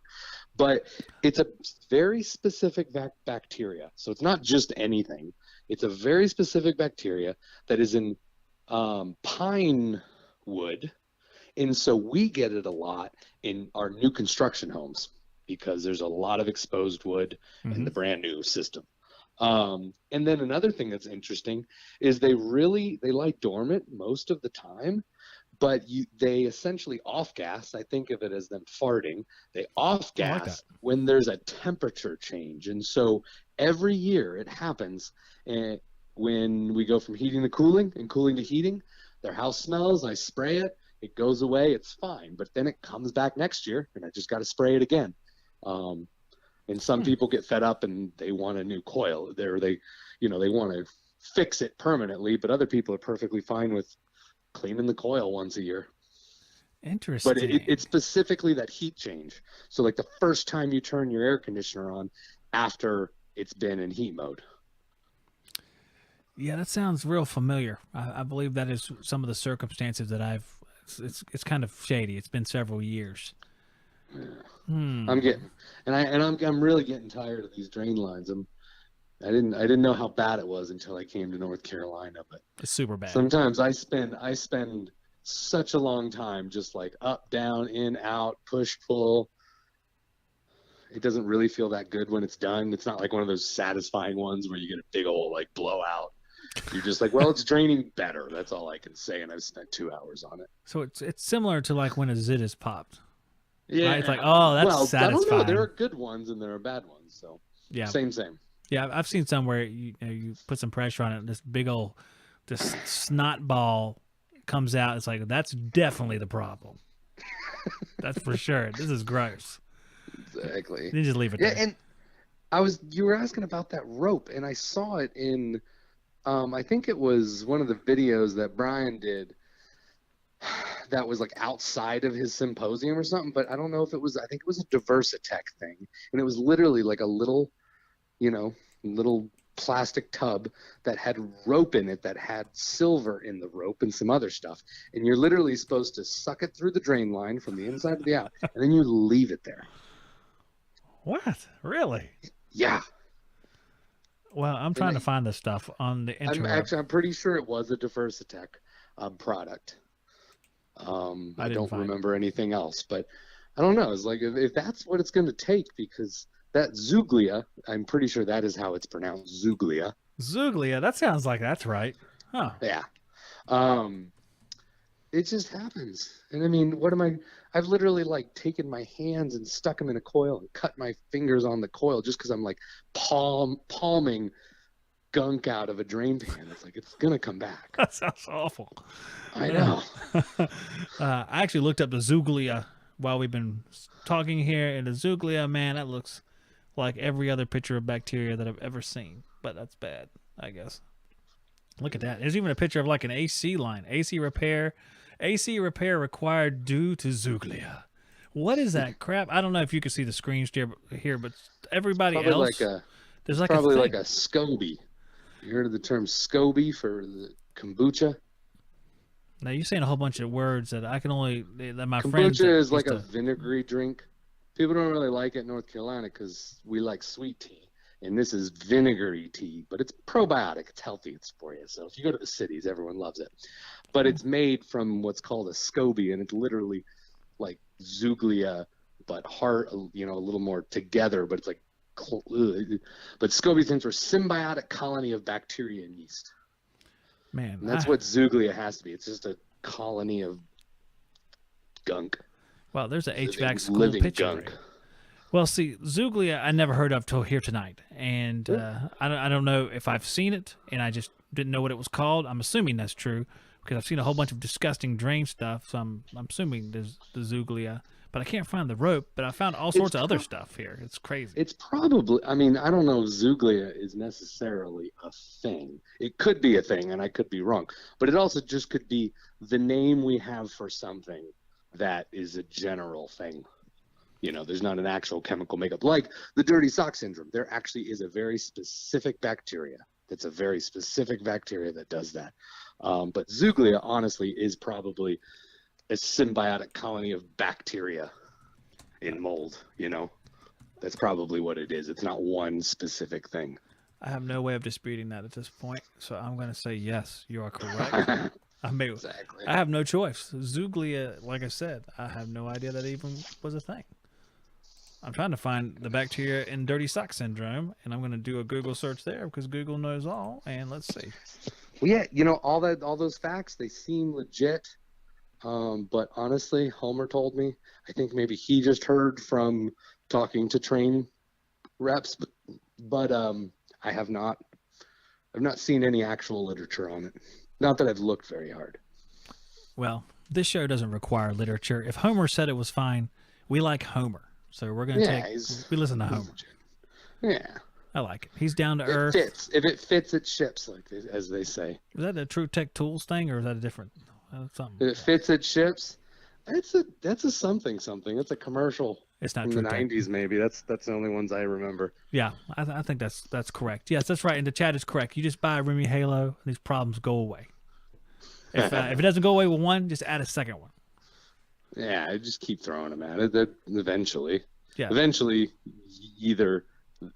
but it's a very specific bacteria. So it's not just anything. It's a very specific bacteria that is in pine wood, and so we get it a lot in our new construction homes because there's a lot of exposed wood in the brand new system. And then another thing that's interesting is they lie dormant most of the time, but they essentially off gas. I think of it as them farting. They off gas when there's a temperature change, and so every year it happens. And when we go from heating to cooling and cooling to heating, their house smells. I spray it. It goes away. It's fine. But then it comes back next year, and I just got to spray it again. And some people get fed up and they want a new coil. They want to fix it permanently. But other people are perfectly fine with cleaning the coil once a year. Interesting. But it's specifically that heat change. So like the first time you turn your air conditioner on after it's been in heat mode. Yeah, that sounds real familiar. I believe that is some of the circumstances that it's kind of shady. It's been several years. I'm getting, I'm really getting tired of these drain lines. I didn't know how bad it was until I came to North Carolina, but It's super bad. sometimes I spend such a long time just like up, down, in, out, push, pull. It doesn't really feel that good when it's done. It's not like one of those satisfying ones where you get a big old like blowout. You're just like, well, it's draining better. That's all I can say, and I've spent 2 hours on it. So it's similar to like when a zit is popped. Yeah, right? It's like, oh, that's satisfying. I don't know. There are good ones and there are bad ones. So yeah, same. Yeah, I've seen some where you put some pressure on it, and this snot ball comes out. It's like, that's definitely the problem. That's for sure. This is gross. Exactly. You just leave it there. Yeah, and you were asking about that rope, and I saw it in, I think it was one of the videos that Brian did that was like outside of his symposium or something, but I don't know if it was, I think it was a Diversitech thing, and it was literally like a little plastic tub that had rope in it that had silver in the rope and some other stuff, and you're literally supposed to suck it through the drain line from the inside to the out, and then you leave it there. What? Really? Yeah. Well, I'm trying to find this stuff on the internet. I'm pretty sure it was a Diversitech product. I don't remember anything else, but I don't know. It's like, if that's what it's going to take, because that Zuglia, I'm pretty sure that is how it's pronounced, Zuglia. Zuglia, that sounds like that's right. Huh. Yeah. It just happens. And I mean, I've literally like taken my hands and stuck them in a coil and cut my fingers on the coil just because I'm like palming gunk out of a drain pan. It's like, it's going to come back. That sounds awful. I know. I actually looked up the Zuglia while we've been talking here, and the Zuglia, man, that looks like every other picture of bacteria that I've ever seen, but that's bad, I guess. Look at that. There's even a picture of like an AC line. AC repair required due to Zuglia. What is that crap? I don't know if you can see the screen here, but everybody else, there's like probably like a SCOBY. You heard of the term SCOBY for the kombucha? Now you're saying a whole bunch of words that I can only that my kombucha friends. Kombucha is like a vinegary drink. People don't really like it in North Carolina because we like sweet tea, and this is vinegary tea, but it's probiotic. It's healthy. It's for you. So if you go to the cities, everyone loves it. But it's made from what's called a SCOBY, and it's literally like Zuglia, but a little more together. But it's like, but SCOBY stands for symbiotic colony of bacteria and yeast. Man, and that's what Zuglia has to be. It's just a colony of gunk. Well, there's an HVAC school picture. Gunk. Well, see, Zuglia I never heard of till here tonight, and I don't know if I've seen it, and I just didn't know what it was called. I'm assuming that's true because I've seen a whole bunch of disgusting drain stuff, so I'm assuming there's the Zuglia. But I can't find the rope, but I found all sorts of other stuff here. It's crazy. It's probably, I mean, I don't know if Zuglia is necessarily a thing. It could be a thing, and I could be wrong. But it also just could be the name we have for something that is a general thing. You know, there's not an actual chemical makeup. Like the dirty sock syndrome, there actually is a very specific bacteria. That's a very specific bacteria that does that. But Zuglia, honestly, is probably a symbiotic colony of bacteria in mold, you know? That's probably what it is. It's not one specific thing. I have no way of disputing that at this point, so I'm going to say yes, you are correct. Exactly. I have no choice. Zuglia, like I said, I have no idea that even was a thing. I'm trying to find the bacteria in dirty sock syndrome, and I'm going to do a Google search there because Google knows all, and let's see. Well, yeah, you know, all those facts, they seem legit. But honestly, Homer told me, I think maybe he just heard from talking to train reps, but I've not seen any actual literature on it. Not that I've looked very hard. Well, this show doesn't require literature. If Homer said it was fine, we like Homer. So we're going to we listen to Homer. Yeah. I like it. He's down to earth. If it fits, it ships, as they say. Is that a True Tech Tools thing, or is that a different something? If it fits, it ships. That's a something. It's a commercial. It's not from True the Tech. 90s, maybe. That's the only ones I remember. Yeah, I think that's correct. Yes, that's right. And the chat is correct. You just buy a Remy Halo, and these problems go away. If it doesn't go away with one, just add a second one. Yeah, I just keep throwing them at it. That eventually, Yeah. either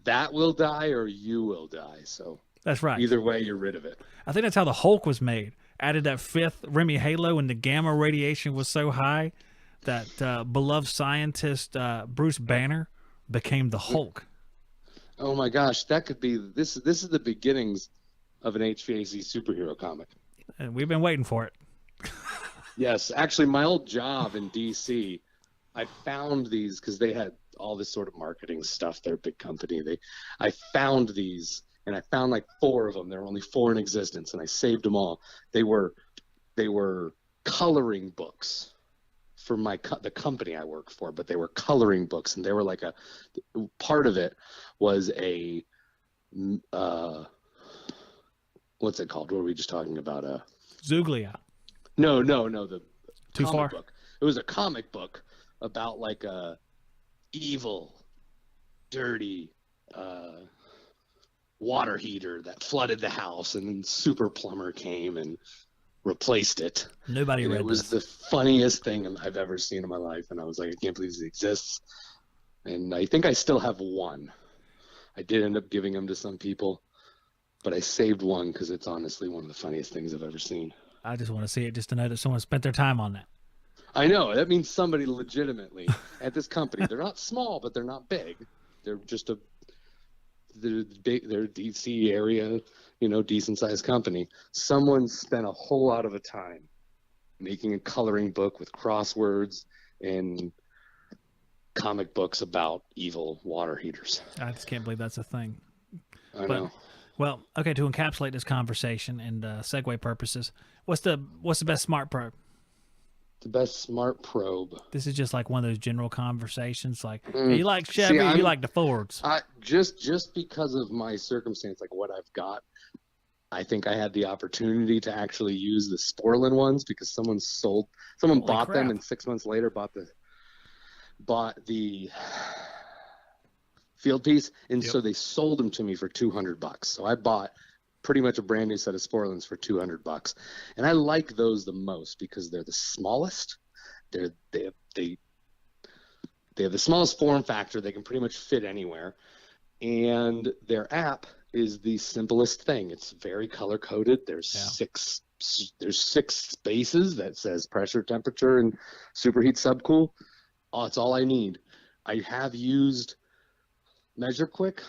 that will die or you will die. So That's right. either way, you're rid of it. I think that's how the Hulk was made. Added that fifth Remy Halo, and the gamma radiation was so high that beloved scientist Bruce Banner became the Hulk. Oh my gosh, that could be this. This is the beginnings of an HVAC superhero comic. And we've been waiting for it. Yes, actually, my old job in DC, I found these because they had all this sort of marketing stuff. They're a big company. I found these, and I found like 4 of them. There were only 4 in existence, and I saved them all. They were coloring books for the company I work for, but they were coloring books, and they were like part of it was a what's it called? What were we just talking about? Zuglia. No, the Too comic far? book. It was a comic book about like a evil, dirty water heater that flooded the house, and then Super Plumber came and replaced it. Nobody read it was this. the funniest thing I've ever seen in my life, and I was like, I can't believe this exists. And I think I still have one. I did end up giving them to some people, but I saved one because it's honestly one of the funniest things I've ever seen. I just want to see it just to know that someone spent their time on that. I know. That means somebody legitimately at this company. They're not small, but they're not big. They're just they're DC area, decent sized company. Someone spent a whole lot of time making a coloring book with crosswords and comic books about evil water heaters. I just can't believe that's a thing. I know. Well, okay, to encapsulate this conversation and segue purposes, what's the best smart probe? The best smart probe. This is just like one of those general conversations, like you like Chevy, or you like the Fords. Just because of my circumstance, like what I've got, I think I had the opportunity to actually use the Sporlan ones because someone bought them, and 6 months later bought the field piece, and so they sold them to me for $200. So I bought pretty much a brand new set of Sporlans for $200, and I like those the most because they're the smallest. They have the smallest form factor. They can pretty much fit anywhere, and their app is the simplest thing. It's very color coded. There's 6 spaces that says pressure, temperature, and superheat, subcool. Oh, it's all I need. I have used Measure Quick,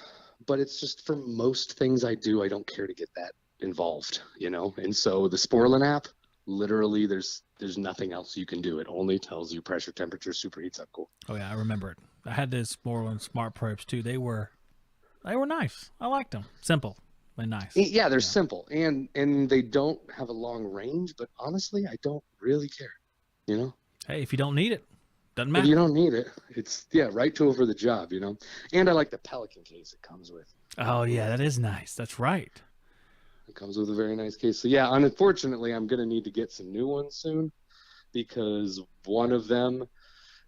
but it's just for most things I do, I don't care to get that involved, And so the Sporlan app, literally, there's nothing else you can do. It only tells you pressure, temperature, superheat, subcool. Oh yeah, I remember it. I had this Sporlan smart probes too. They were nice. I liked them. Simple and nice. Yeah, they're simple, and they don't have a long range. But honestly, I don't really care. Hey, if you don't need it, doesn't matter. If you don't need it, it's right tool for the job, And I like the Pelican case it comes with. Oh yeah, that is nice. That's right. It comes with a very nice case. So yeah, unfortunately, I'm gonna need to get some new ones soon because one of them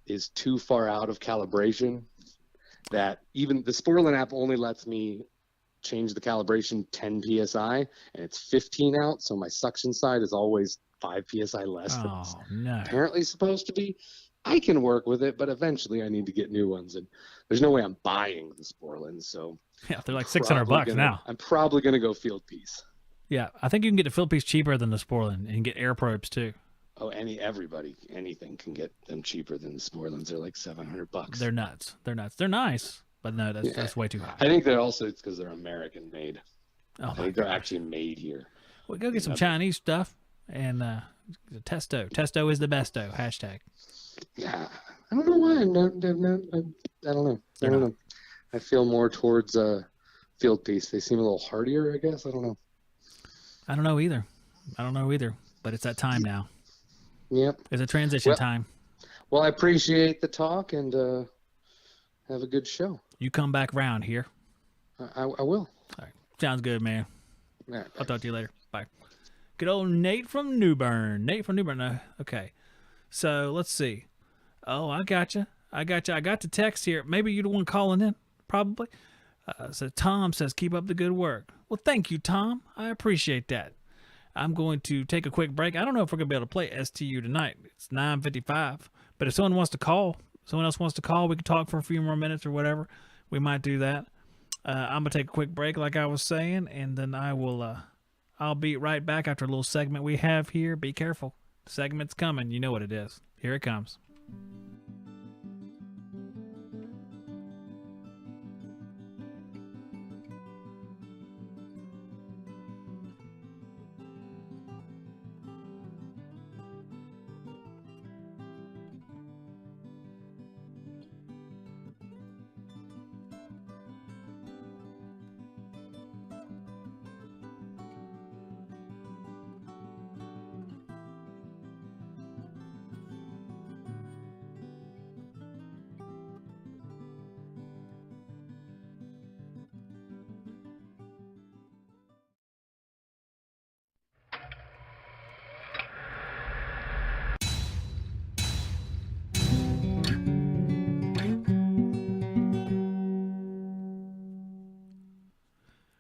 is too far out of calibration. That even the Sporlan app only lets me change the calibration 10 psi, and it's 15 out. So my suction side is always 5 psi less than it's apparently supposed to be. I can work with it, but eventually I need to get new ones, and there's no way I'm buying the Sporlans. So yeah, they're like $600 now. I'm probably gonna go field piece. Yeah, I think you can get the field piece cheaper than the Sporlan and get air probes too. Oh, anything can get them cheaper than the Sporlans. They're like $700. They're nuts. They're nice, but no, that's way too high. I think they're also because they're American made. Oh, I think they're actually made here. Well, go get some Chinese stuff and Testo. Testo is the besto. #. Yeah, I don't know why. I don't know. I feel more towards field piece. They seem a little hardier, I guess. I don't know. I don't know either. But it's that time now. Yep. It's a transition time. Well, I appreciate the talk, and have a good show. You come back round here. I will. All right. Sounds good, man. All right. I'll talk to you later. Bye. Good old Nate from New Bern. Okay. So let's see. Oh, I got you. I got the text here. Maybe you're the one calling in. Probably. So Tom says, keep up the good work. Well, thank you, Tom. I appreciate that. I'm going to take a quick break. I don't know if we're going to be able to play STU tonight. It's 9:55, But if someone else wants to call, we can talk for a few more minutes or whatever. We might do that. I'm gonna take a quick break, like I was saying, and then I'll be right back after a little segment we have here. Be careful, the segment's coming. You know what it is. Here it comes.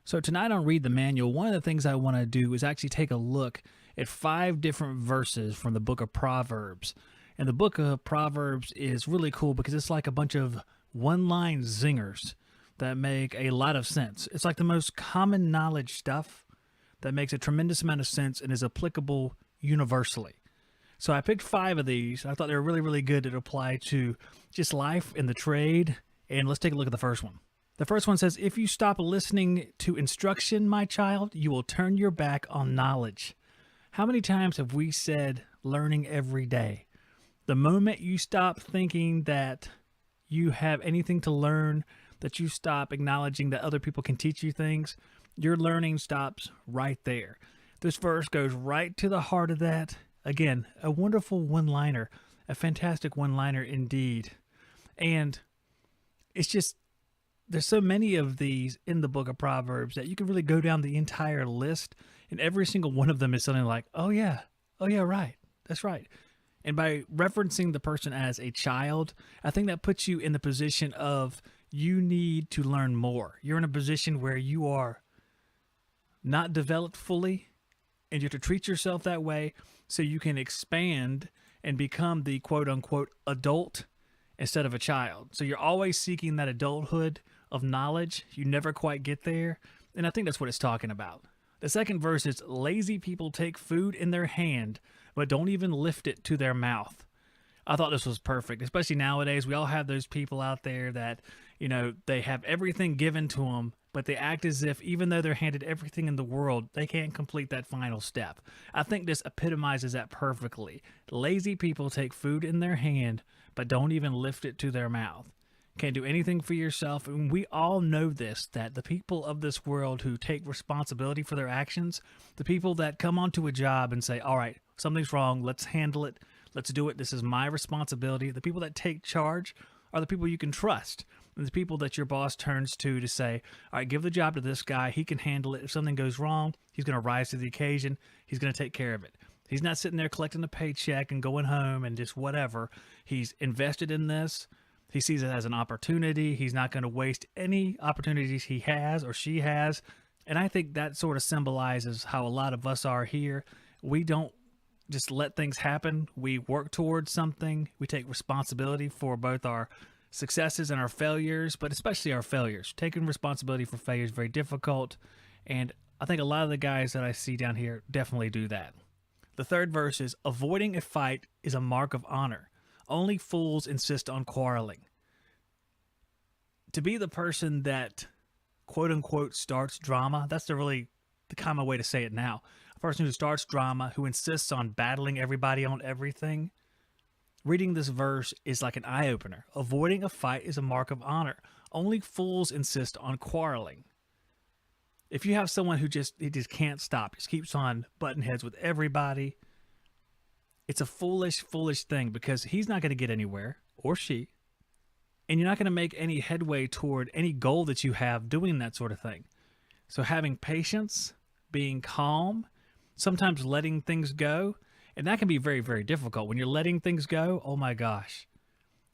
So tonight on Read the Manual, one of the things I want to do is actually take a look at 5 different verses from the book of Proverbs. And the book of Proverbs is really cool because it's like a bunch of one-line zingers that make a lot of sense. It's like the most common knowledge stuff that makes a tremendous amount of sense and is applicable universally. So I picked 5 of these. I thought they were really, really good to apply to just life and the trade. And let's take a look at the first one. The first one says, if you stop listening to instruction, my child, you will turn your back on knowledge. How many times have we said learning every day? The moment you stop thinking that you have anything to learn, that you stop acknowledging that other people can teach you things, your learning stops right there. This verse goes right to the heart of that. Again, a wonderful one-liner, a fantastic one-liner indeed. And it's just, there's so many of these in the book of Proverbs that you can really go down the entire list, and every single one of them is something like, oh yeah, right, that's right. And by referencing the person as a child, I think that puts you in the position of you need to learn more. You're in a position where you are not developed fully, and you have to treat yourself that way so you can expand and become the quote-unquote adult instead of a child. So you're always seeking that adulthood of knowledge. You never quite get there. And I think that's what it's talking about. The second verse is, lazy people take food in their hand, but don't even lift it to their mouth. I thought this was perfect, especially nowadays. We all have those people out there that, you know, they have everything given to them, but they act as if even though they're handed everything in the world, they can't complete that final step. I think this epitomizes that perfectly. Lazy people take food in their hand, but don't even lift it to their mouth. Can't do anything for yourself. And we all know this, that the people of this world who take responsibility for their actions, the people that come onto a job and say, all right, something's wrong, let's handle it, let's do it, this is my responsibility. The people that take charge are the people you can trust. And the people that your boss turns to say, all right, give the job to this guy, he can handle it. If something goes wrong, he's going to rise to the occasion, he's going to take care of it. He's not sitting there collecting a paycheck and going home and just whatever. He's invested in this. He sees it as an opportunity. He's not going to waste any opportunities he has or she has. And I think that sort of symbolizes how a lot of us are here. We don't just let things happen. We work towards something. We take responsibility for both our successes and our failures, but especially our failures. Taking responsibility for failure is very difficult. And I think a lot of the guys that I see down here definitely do that. The third verse is, avoiding a fight is a mark of honor. Only fools insist on quarreling. To be the person that, quote unquote, starts drama, that's the common way to say it now. A person who starts drama, who insists on battling everybody on everything. Reading this verse is like an eye-opener. Avoiding a fight is a mark of honor. Only fools insist on quarreling. If you have someone he just can't stop, just keeps on butting heads with everybody, it's a foolish thing, because he's not going to get anywhere, or she, and you're not going to make any headway toward any goal that you have doing that sort of thing. So having patience, being calm, sometimes letting things go, and that can be very, very difficult. When you're letting things go, oh my gosh,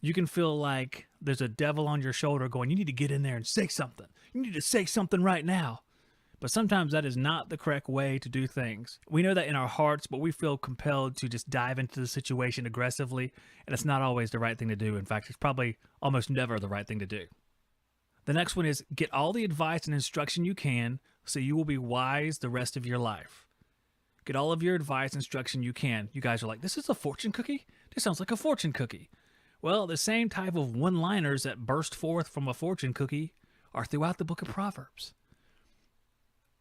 you can feel like there's a devil on your shoulder going, you need to get in there and say something. You need to say something right now. But sometimes that is not the correct way to do things. We know that in our hearts, but we feel compelled to just dive into the situation aggressively, and it's not always the right thing to do. In fact, it's probably almost never the right thing to do. The next one is get all the advice and instruction you can so you will be wise the rest of your life. Get all of your advice and instruction you can. You guys are like, this is a fortune cookie? This sounds like a fortune cookie. Well, the same type of one-liners that burst forth from a fortune cookie are throughout the book of Proverbs.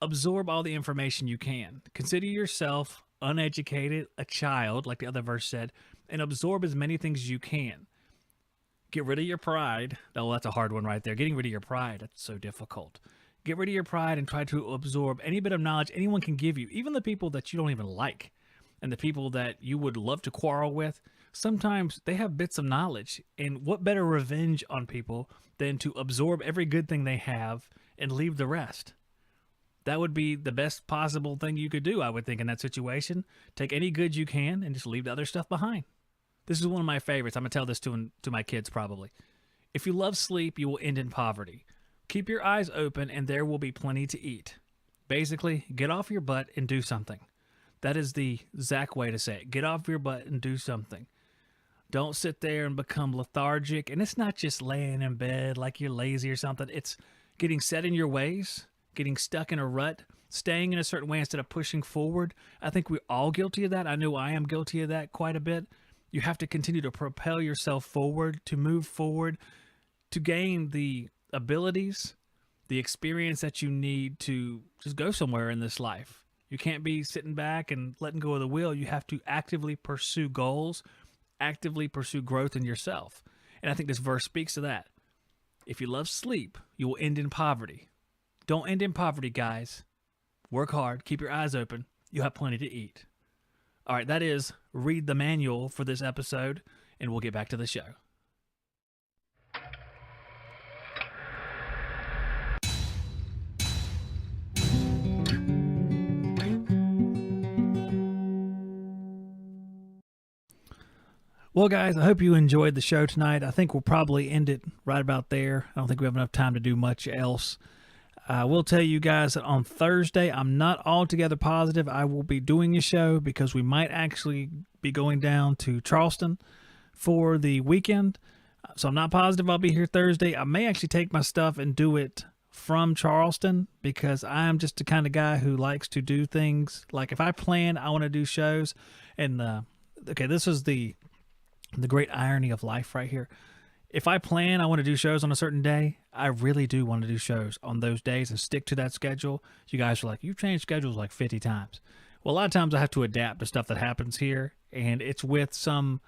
Absorb all the information you can. Consider yourself uneducated, a child, like the other verse said, and absorb as many things as you can. Get rid of your pride. Oh, that's a hard one right there. Getting rid of your pride, that's so difficult. Get rid of your pride and try to absorb any bit of knowledge anyone can give you, even the people that you don't even like and the people that you would love to quarrel with. Sometimes they have bits of knowledge, and what better revenge on people than to absorb every good thing they have and leave the rest? That would be the best possible thing you could do, I would think, in that situation. Take any good you can and just leave the other stuff behind. This is one of my favorites. I'm going to tell this to my kids probably. If you love sleep, you will end in poverty. Keep your eyes open and there will be plenty to eat. Basically, get off your butt and do something. That is the Zach way to say it. Get off your butt and do something. Don't sit there and become lethargic. And it's not just laying in bed like you're lazy or something. It's getting set in your ways, getting stuck in a rut, staying in a certain way instead of pushing forward. I think we're all guilty of that. I know I am guilty of that quite a bit. You have to continue to propel yourself forward, to move forward, to gain the abilities, the experience that you need to just go somewhere in this life. You can't be sitting back and letting go of the wheel. You have to actively pursue goals, actively pursue growth in yourself. And I think this verse speaks to that. If you love sleep, you will end in poverty. Don't end in poverty, guys. Work hard. Keep your eyes open. You'll have plenty to eat. All right, that is read the manual for this episode, and we'll get back to the show. Well, guys, I hope you enjoyed the show tonight. I think we'll probably end it right about there. I don't think we have enough time to do much else. I will tell you guys that on Thursday, I'm not altogether positive I will be doing a show because we might actually be going down to Charleston for the weekend. So I'm not positive I'll be here Thursday. I may actually take my stuff and do it from Charleston because I am just the kind of guy who likes to do things. Like if I plan, I want to do shows. And, okay, this is the great irony of life right here. If I plan, I want to do shows on a certain day, I really do want to do shows on those days and stick to that schedule. You guys are like, you've changed schedules like 50 times. Well, a lot of times I have to adapt to stuff that happens here, and it's with some,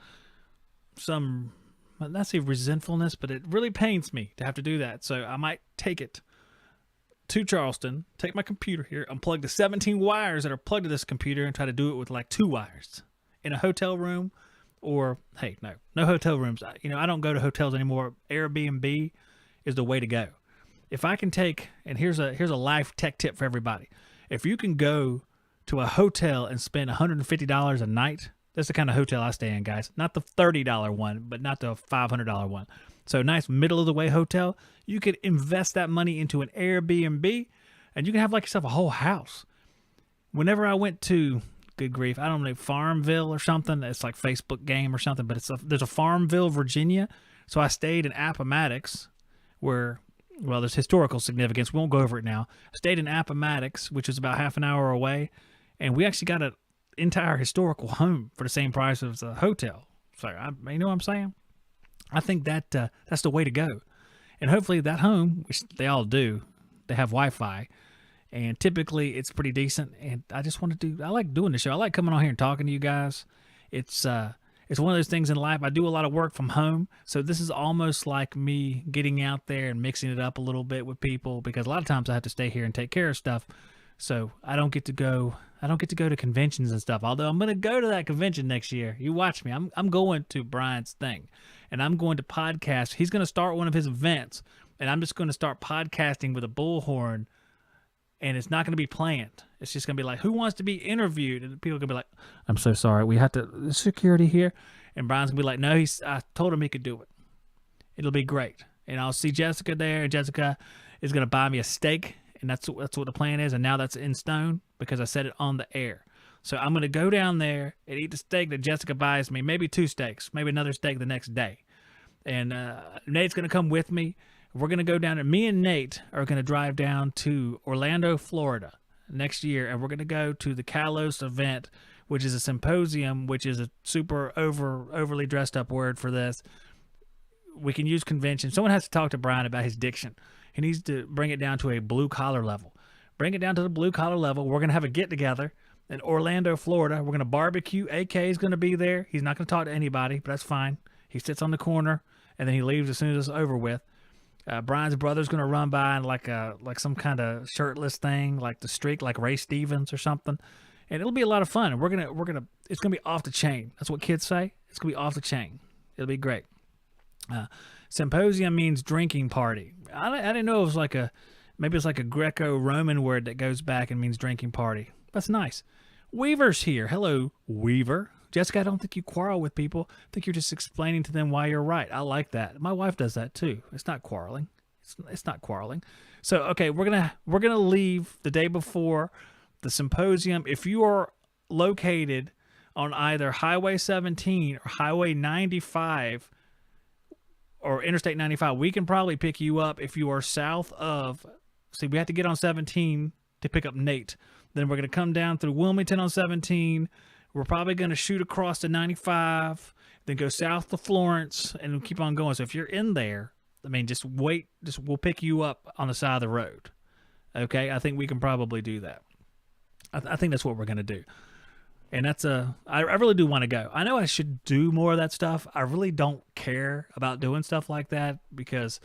not say resentfulness, but it really pains me to have to do that. So I might take it to Charleston, take my computer here, unplug the 17 wires that are plugged to this computer and try to do it with like 2 wires in a hotel room. Or, hey, no hotel rooms. I don't go to hotels anymore. Airbnb is the way to go. If I can take, and here's a life tech tip for everybody. If you can go to a hotel and spend $150 a night, that's the kind of hotel I stay in, guys. Not the $30 one, but not the $500 one. So a nice middle-of-the-way hotel. You could invest that money into an Airbnb, and you can have like yourself a whole house. Whenever I went to... good grief, I don't know, Farmville or something. It's like Facebook game or something, but there's a Farmville, Virginia. So I stayed in Appomattox where, well, there's historical significance. We won't go over it now. I stayed in Appomattox, which is about half an hour away, and we actually got an entire historical home for the same price as a hotel. So, you know what I'm saying? I think that's the way to go. And hopefully that home, which they all do, they have Wi-Fi. And typically it's pretty decent. And I just want to I like doing the show. I like coming on here and talking to you guys. It's one of those things in life. I do a lot of work from home. So this is almost like me getting out there and mixing it up a little bit with people because a lot of times I have to stay here and take care of stuff. So I don't get to go to conventions and stuff. Although I'm going to go to that convention next year. You watch me. I'm going to Brian's thing and I'm going to podcast. He's going to start one of his events and I'm just going to start podcasting with a bullhorn. And it's not going to be planned. It's just going to be like, who wants to be interviewed? And people are going to be like, I'm so sorry. We have the security here. And Brian's going to be like, no, I told him he could do it. It'll be great. And I'll see Jessica there. And Jessica is going to buy me a steak And that's what the plan is. And now that's in stone because I said it on the air. So I'm going to go down there and eat the steak that Jessica buys me, maybe 2 steaks, maybe another steak the next day. And Nate's going to come with me. We're going to go down, and me and Nate are going to drive down to Orlando, Florida next year, and we're going to go to the Kalos event, which is a symposium, which is a super overly dressed up word for this. We can use convention. Someone has to talk to Brian about his diction. He needs to bring it down to a blue collar level. Bring it down to the blue collar level. We're going to have a get together in Orlando, Florida. We're going to barbecue. AK is going to be there. He's not going to talk to anybody, but that's fine. He sits on the corner, and then he leaves as soon as it's over with. Brian's brother's going to run by in like some kind of shirtless thing, like the Streak, like Ray Stevens or something. And it'll be a lot of fun. And it's going to be off the chain. That's what kids say. It's going to be off the chain. It'll be great. Symposium means drinking party. I didn't know it was maybe it's like a Greco-Roman word that goes back and means drinking party. That's nice. Weaver's here. Hello, Weaver. Jessica, I don't think you quarrel with people. I think you're just explaining to them why you're right. I like that. My wife does that too. It's not quarreling. It's not quarreling. So, okay, we're gonna leave the day before the symposium. If you are located on either Highway 17 or Highway 95 or Interstate 95, we can probably pick you up if you are south of. See, we have to get on 17 to pick up Nate. Then we're gonna come down through Wilmington on 17. We're probably going to shoot across to 95, then go south to Florence, and keep on going. So if you're in there, I mean, just wait. We'll pick you up on the side of the road. Okay? I think we can probably do that. I think that's what we're going to do. And I really do want to go. I know I should do more of that stuff. I really don't care about doing stuff like that because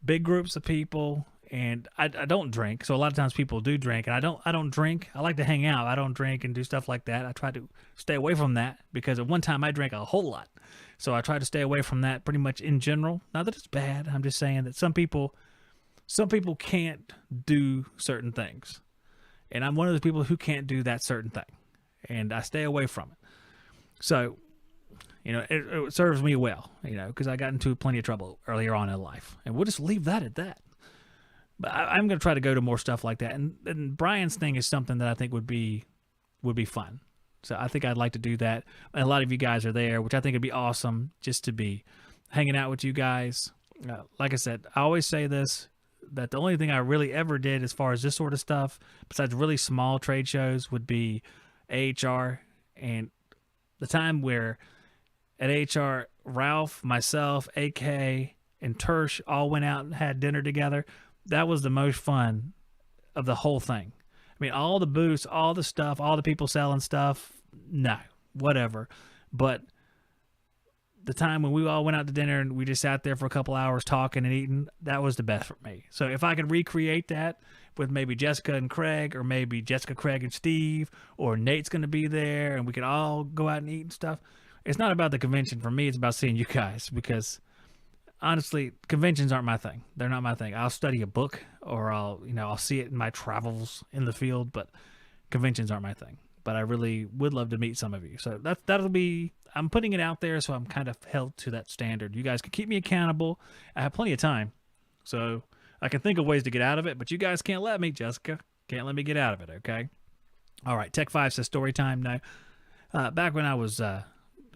big groups of people, and I don't drink, so a lot of times people do drink, and I don't drink. I like to hang out. I don't drink and do stuff like that. I try to stay away from that because at one time I drank a whole lot, so I try to stay away from that pretty much in general. Not that it's bad. I'm just saying that some people can't do certain things, and I'm one of those people who can't do that certain thing, and I stay away from it. So, it serves me well, because I got into plenty of trouble earlier on in life, and we'll just leave that at that. But I'm going to try to go to more stuff like that. And Brian's thing is something that I think would be fun. So I think I'd like to do that. And a lot of you guys are there, which I think would be awesome just to be hanging out with you guys. Like I said, I always say this, that the only thing I really ever did as far as this sort of stuff, besides really small trade shows, would be AHR. And the time where at AHR, Ralph, myself, AK, and Tersh all went out and had dinner together. That was the most fun of the whole thing. I mean, all the booths, all the stuff, all the people selling stuff, no, whatever. But the time when we all went out to dinner and we just sat there for a couple hours talking and eating, that was the best for me. So if I could recreate that with maybe Jessica and Craig, or maybe Jessica, Craig, and Steve, or Nate's going to be there and we could all go out and eat and stuff, it's not about the convention for me. It's about seeing you guys because honestly, conventions aren't my thing. They're not my thing. I'll study a book or I'll see it in my travels in the field, but conventions aren't my thing. But I really would love to meet some of you. So that'll be, I'm putting it out there, so I'm kind of held to that standard. You guys can keep me accountable. I have plenty of time, so I can think of ways to get out of it, but you guys can't let me, Jessica. Can't let me get out of it, okay? All right, Tech 5 says story time now. Back when I was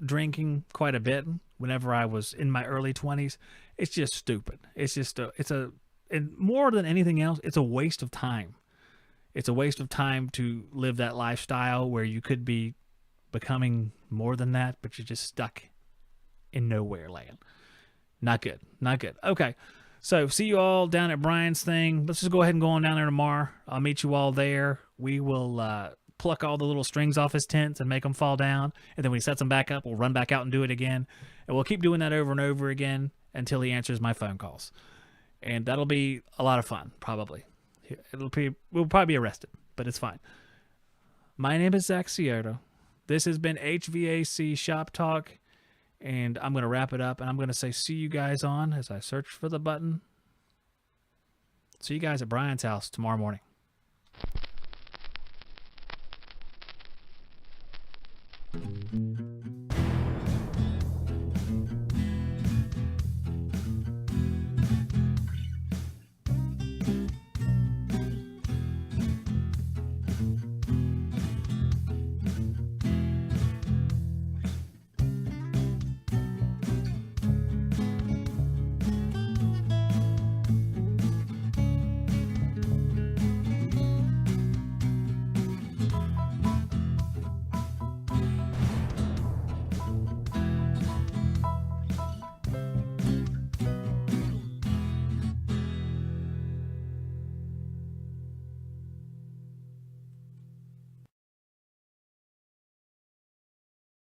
drinking quite a bit, whenever I was in my early 20s, it's just stupid. It's just and more than anything else, it's a waste of time. It's a waste of time to live that lifestyle where you could be becoming more than that, but you're just stuck in nowhere land. Not good. Not good. Okay. So see you all down at Brian's thing. Let's just go ahead and go on down there tomorrow. I'll meet you all there. We will pluck all the little strings off his tents and make them fall down. And then when he sets them back up, we'll run back out and do it again. And we'll keep doing that over and over again until he answers my phone calls. And that'll be a lot of fun, probably. We'll probably be arrested, but it's fine. My name is Zach Scioto. This has been HVAC Shop Talk, and I'm going to wrap it up, and I'm going to say see you guys on as I search for the button. See you guys at Brian's house tomorrow morning.